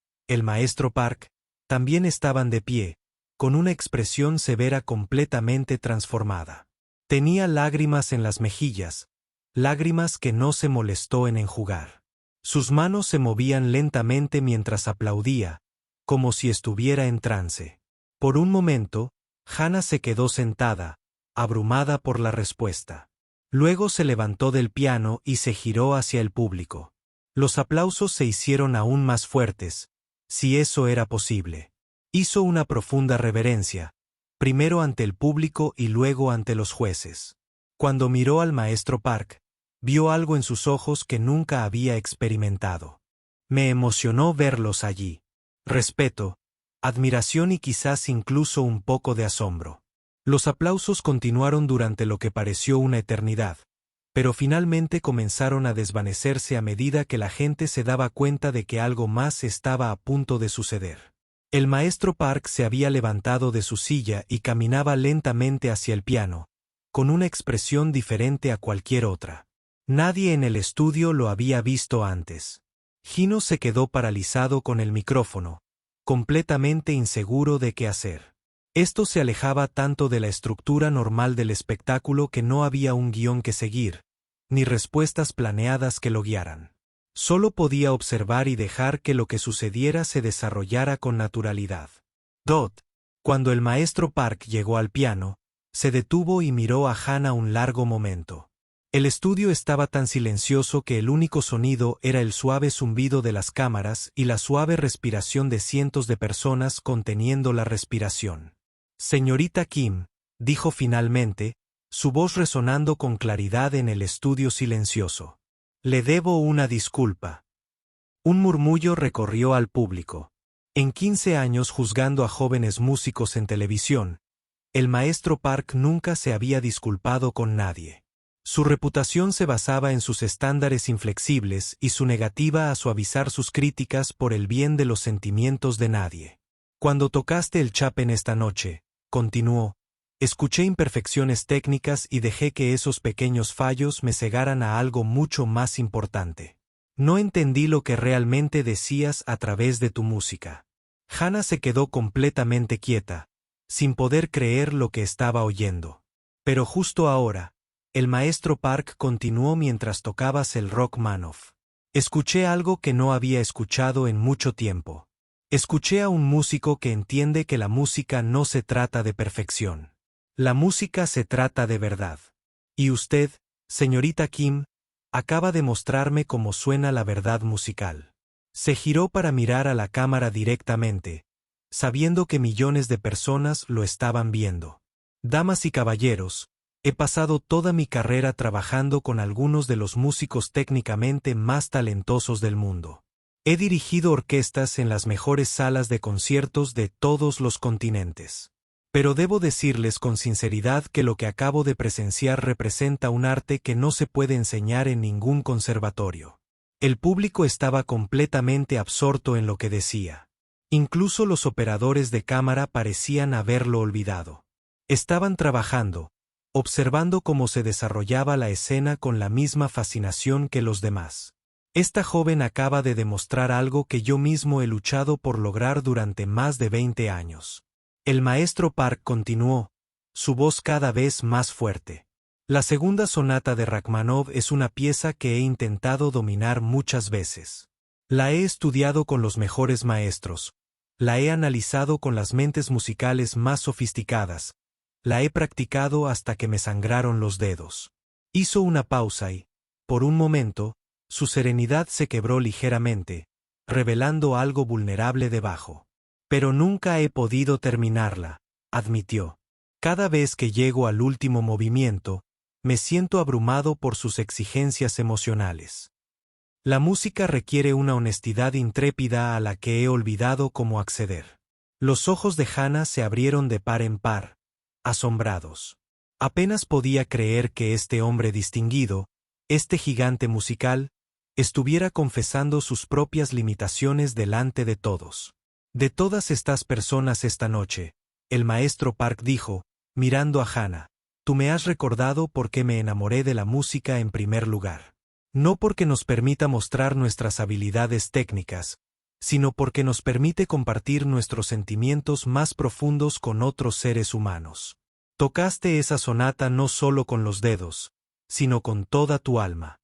también estaban de pie, con una expresión severa completamente transformada. Tenía lágrimas en las mejillas, lágrimas que no se molestó en enjugar. Sus manos se movían lentamente mientras aplaudía, como si estuviera en trance. Por un momento, Hana se quedó sentada, abrumada por la respuesta. Luego se levantó del piano y se giró hacia el público. Los aplausos se hicieron aún más fuertes, si eso era posible. Hizo una profunda reverencia, primero ante el público y luego ante los jueces. Cuando miró al maestro Park, vio algo en sus ojos que nunca había experimentado. Me emocionó verlos allí. Respeto, admiración y quizás incluso un poco de asombro. Los aplausos continuaron durante lo que pareció una eternidad, pero finalmente comenzaron a desvanecerse a medida que la gente se daba cuenta de que algo más estaba a punto de suceder. El maestro Park se había levantado de su silla y caminaba lentamente hacia el piano, con una expresión diferente a cualquier otra. Nadie en el estudio lo había visto antes. Hino se quedó paralizado con el micrófono, completamente inseguro de qué hacer. Esto se alejaba tanto de la estructura normal del espectáculo que no había un guión que seguir, ni respuestas planeadas que lo guiaran. Solo podía observar y dejar que lo que sucediera se desarrollara con naturalidad. Cuando el maestro Park llegó al piano, se detuvo y miró a Hana un largo momento. El estudio estaba tan silencioso que el único sonido era el suave zumbido de las cámaras y la suave respiración de cientos de personas conteniendo la respiración. Señorita Kim, dijo finalmente, su voz resonando con claridad en el estudio silencioso. Le debo una disculpa. Un murmullo recorrió al público. En 15 años juzgando a jóvenes músicos en televisión, el maestro Park nunca se había disculpado con nadie. Su reputación se basaba en sus estándares inflexibles y su negativa a suavizar sus críticas por el bien de los sentimientos de nadie. Cuando tocaste el Chopin esta noche, continuó, escuché imperfecciones técnicas y dejé que esos pequeños fallos me cegaran a algo mucho más importante. No entendí lo que realmente decías a través de tu música. Hannah se quedó completamente quieta, sin poder creer lo que estaba oyendo. Pero justo ahora, el maestro Park continuó mientras tocabas el Rachmaninoff. Escuché algo que no había escuchado en mucho tiempo. Escuché a un músico que entiende que la música no se trata de perfección. La música se trata de verdad. Y usted, señorita Kim, acaba de mostrarme cómo suena la verdad musical. Se giró para mirar a la cámara directamente, sabiendo que millones de personas lo estaban viendo. Damas y caballeros, he pasado toda mi carrera trabajando con algunos de los músicos técnicamente más talentosos del mundo. He dirigido orquestas en las mejores salas de conciertos de todos los continentes. Pero debo decirles con sinceridad que lo que acabo de presenciar representa un arte que no se puede enseñar en ningún conservatorio. El público estaba completamente absorto en lo que decía. Incluso los operadores de cámara parecían haberlo olvidado. Estaban trabajando, observando cómo se desarrollaba la escena con la misma fascinación que los demás. Esta joven acaba de demostrar algo que yo mismo he luchado por lograr durante más de 20 años. El maestro Park continuó, su voz cada vez más fuerte. La segunda sonata de Rachmaninoff es una pieza que he intentado dominar muchas veces. La he estudiado con los mejores maestros, la he analizado con las mentes musicales más sofisticadas, la he practicado hasta que me sangraron los dedos. Hizo una pausa y, por un momento, su serenidad se quebró ligeramente, revelando algo vulnerable debajo. Pero nunca he podido terminarla, admitió. Cada vez que llego al último movimiento, me siento abrumado por sus exigencias emocionales. La música requiere una honestidad intrépida a la que he olvidado cómo acceder. Los ojos de Hannah se abrieron de par en par, asombrados. Apenas podía creer que este hombre distinguido, este gigante musical, estuviera confesando sus propias limitaciones delante de todos. De todas estas personas esta noche, el maestro Park dijo, mirando a Hannah, tú me has recordado por qué me enamoré de la música en primer lugar. No porque nos permita mostrar nuestras habilidades técnicas, sino porque nos permite compartir nuestros sentimientos más profundos con otros seres humanos. Tocaste esa sonata no solo con los dedos, sino con toda tu alma.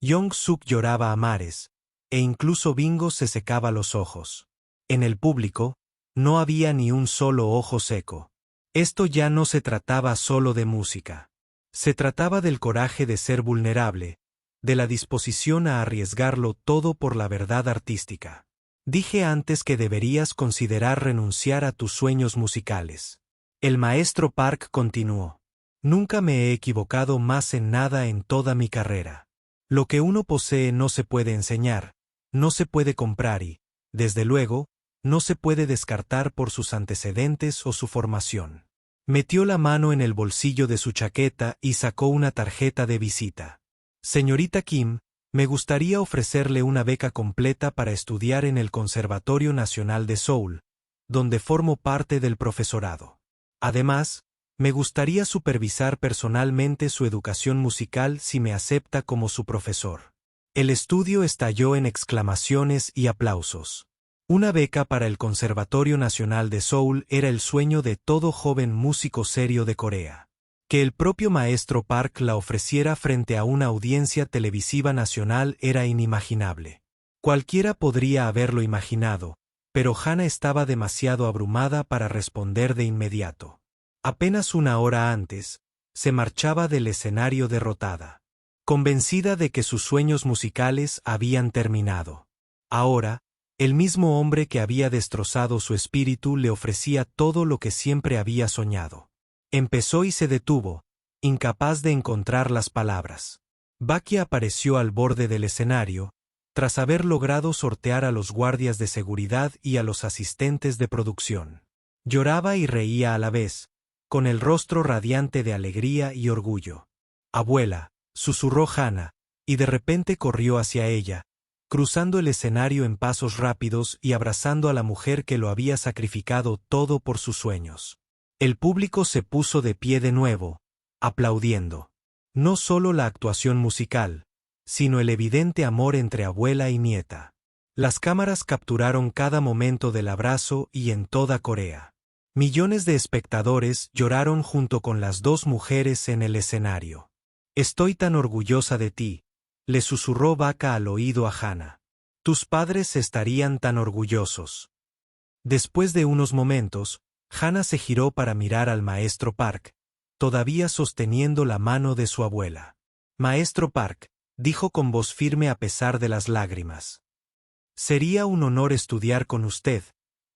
Young-suk lloraba a mares, e incluso Bingo se secaba los ojos. En el público, no había ni un solo ojo seco. Esto ya no se trataba solo de música. Se trataba del coraje de ser vulnerable, de la disposición a arriesgarlo todo por la verdad artística. Dije antes que deberías considerar renunciar a tus sueños musicales. El maestro Park continuó. Nunca me he equivocado más en nada en toda mi carrera. Lo que uno posee no se puede enseñar, no se puede comprar y, desde luego, no se puede descartar por sus antecedentes o su formación. Metió la mano en el bolsillo de su chaqueta y sacó una tarjeta de visita. Señorita Kim, me gustaría ofrecerle una beca completa para estudiar en el Conservatorio Nacional de Seúl, donde formo parte del profesorado. Además, me gustaría supervisar personalmente su educación musical si me acepta como su profesor. El estudio estalló en exclamaciones y aplausos. Una beca para el Conservatorio Nacional de Seúl era el sueño de todo joven músico serio de Corea. Que el propio maestro Park la ofreciera frente a una audiencia televisiva nacional era inimaginable. Cualquiera podría haberlo imaginado, pero Hannah estaba demasiado abrumada para responder de inmediato. Apenas una hora antes, se marchaba del escenario derrotada, convencida de que sus sueños musicales habían terminado. Ahora, el mismo hombre que había destrozado su espíritu le ofrecía todo lo que siempre había soñado. Empezó y se detuvo, incapaz de encontrar las palabras. Bakia apareció al borde del escenario, tras haber logrado sortear a los guardias de seguridad y a los asistentes de producción. Lloraba y reía a la vez, con el rostro radiante de alegría y orgullo. Abuela, susurró Hannah, y de repente corrió hacia ella, cruzando el escenario en pasos rápidos y abrazando a la mujer que lo había sacrificado todo por sus sueños. El público se puso de pie de nuevo, aplaudiendo. No solo la actuación musical, sino el evidente amor entre abuela y nieta. Las cámaras capturaron cada momento del abrazo y en toda Corea. Millones de espectadores lloraron junto con las dos mujeres en el escenario. «Estoy tan orgullosa de ti», le susurró Baca al oído a Hannah. «Tus padres estarían tan orgullosos». Después de unos momentos, Hannah se giró para mirar al maestro Park, todavía sosteniendo la mano de su abuela. «Maestro Park», dijo con voz firme a pesar de las lágrimas. «Sería un honor estudiar con usted,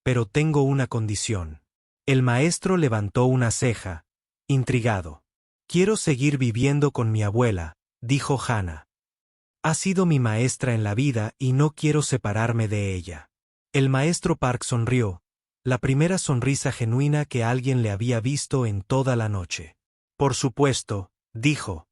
pero tengo una condición». El maestro levantó una ceja, intrigado. «Quiero seguir viviendo con mi abuela», dijo Hannah. «Ha sido mi maestra en la vida y no quiero separarme de ella». El maestro Park sonrió, la primera sonrisa genuina que alguien le había visto en toda la noche. «Por supuesto», dijo.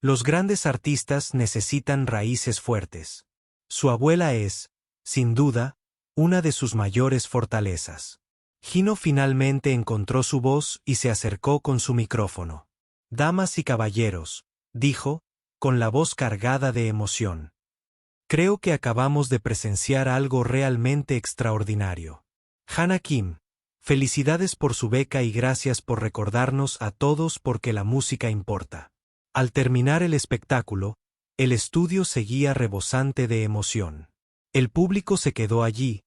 «Los grandes artistas necesitan raíces fuertes. Su abuela es, sin duda, una de sus mayores fortalezas». Gino finalmente encontró su voz y se acercó con su micrófono. «Damas y caballeros», dijo, con la voz cargada de emoción. «Creo que acabamos de presenciar algo realmente extraordinario. Hannah Kim, felicidades por su beca y gracias por recordarnos a todos porque la música importa». Al terminar el espectáculo, el estudio seguía rebosante de emoción. El público se quedó allí,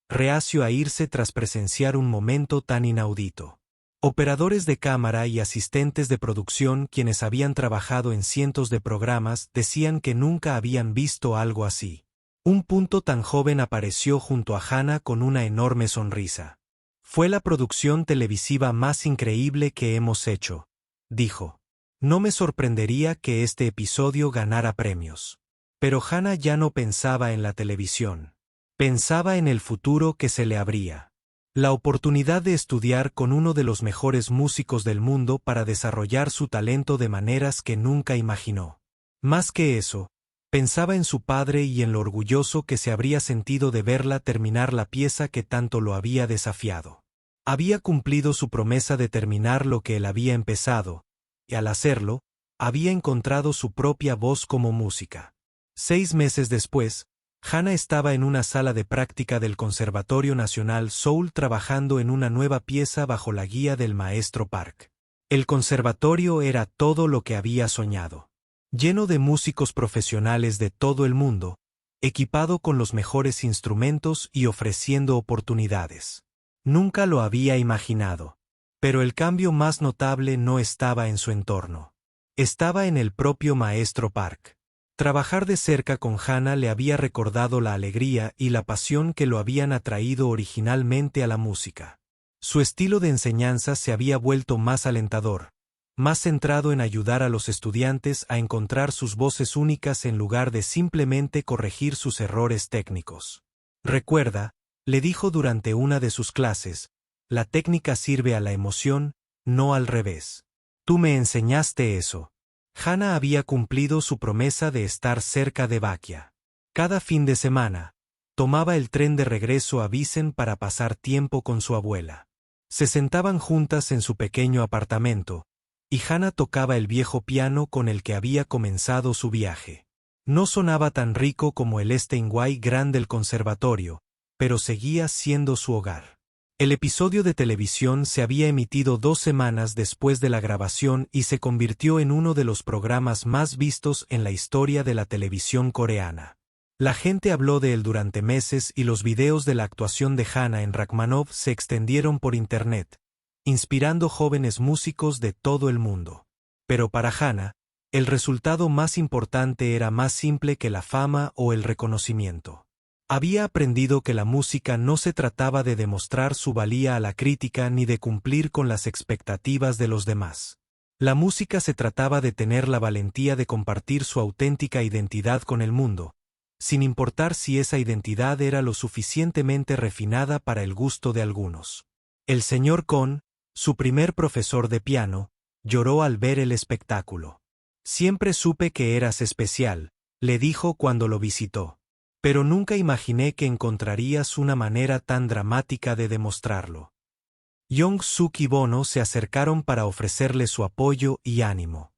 reacio a irse tras presenciar un momento tan inaudito. Operadores de cámara y asistentes de producción quienes habían trabajado en cientos de programas decían que nunca habían visto algo así. Un punto tan joven apareció junto a Hannah con una enorme sonrisa. «Fue la producción televisiva más increíble que hemos hecho», dijo. «No me sorprendería que este episodio ganara premios». Pero Hannah ya no pensaba en la televisión. Pensaba en el futuro que se le abría. La oportunidad de estudiar con uno de los mejores músicos del mundo para desarrollar su talento de maneras que nunca imaginó. Más que eso, pensaba en su padre y en lo orgulloso que se habría sentido de verla terminar la pieza que tanto lo había desafiado. Había cumplido su promesa de terminar lo que él había empezado, y al hacerlo, había encontrado su propia voz como música. 6 meses después, Hannah estaba en una sala de práctica del Conservatorio Nacional Seoul trabajando en una nueva pieza bajo la guía del maestro Park. El conservatorio era todo lo que había soñado. Lleno de músicos profesionales de todo el mundo, equipado con los mejores instrumentos y ofreciendo oportunidades. Nunca lo había imaginado. Pero el cambio más notable no estaba en su entorno. Estaba en el propio maestro Park. Trabajar de cerca con Hannah le había recordado la alegría y la pasión que lo habían atraído originalmente a la música. Su estilo de enseñanza se había vuelto más alentador, más centrado en ayudar a los estudiantes a encontrar sus voces únicas en lugar de simplemente corregir sus errores técnicos. «Recuerda», le dijo durante una de sus clases, «la técnica sirve a la emoción, no al revés. Tú me enseñaste eso». Hannah había cumplido su promesa de estar cerca de Baekja. Cada fin de semana, tomaba el tren de regreso a Visen para pasar tiempo con su abuela. Se sentaban juntas en su pequeño apartamento, y Hannah tocaba el viejo piano con el que había comenzado su viaje. No sonaba tan rico como el Steinway Grand del conservatorio, pero seguía siendo su hogar. El episodio de televisión se había emitido 2 semanas después de la grabación y se convirtió en uno de los programas más vistos en la historia de la televisión coreana. La gente habló de él durante meses y los videos de la actuación de Hannah en Rachmaninoff se extendieron por internet, inspirando jóvenes músicos de todo el mundo. Pero para Hannah, el resultado más importante era más simple que la fama o el reconocimiento. Había aprendido que la música no se trataba de demostrar su valía a la crítica ni de cumplir con las expectativas de los demás. La música se trataba de tener la valentía de compartir su auténtica identidad con el mundo, sin importar si esa identidad era lo suficientemente refinada para el gusto de algunos. El señor Kohn, su primer profesor de piano, lloró al ver el espectáculo. Siempre supe que eras especial, le dijo cuando lo visitó. Pero nunca imaginé que encontrarías una manera tan dramática de demostrarlo. Young-suk y Bono se acercaron para ofrecerle su apoyo y ánimo.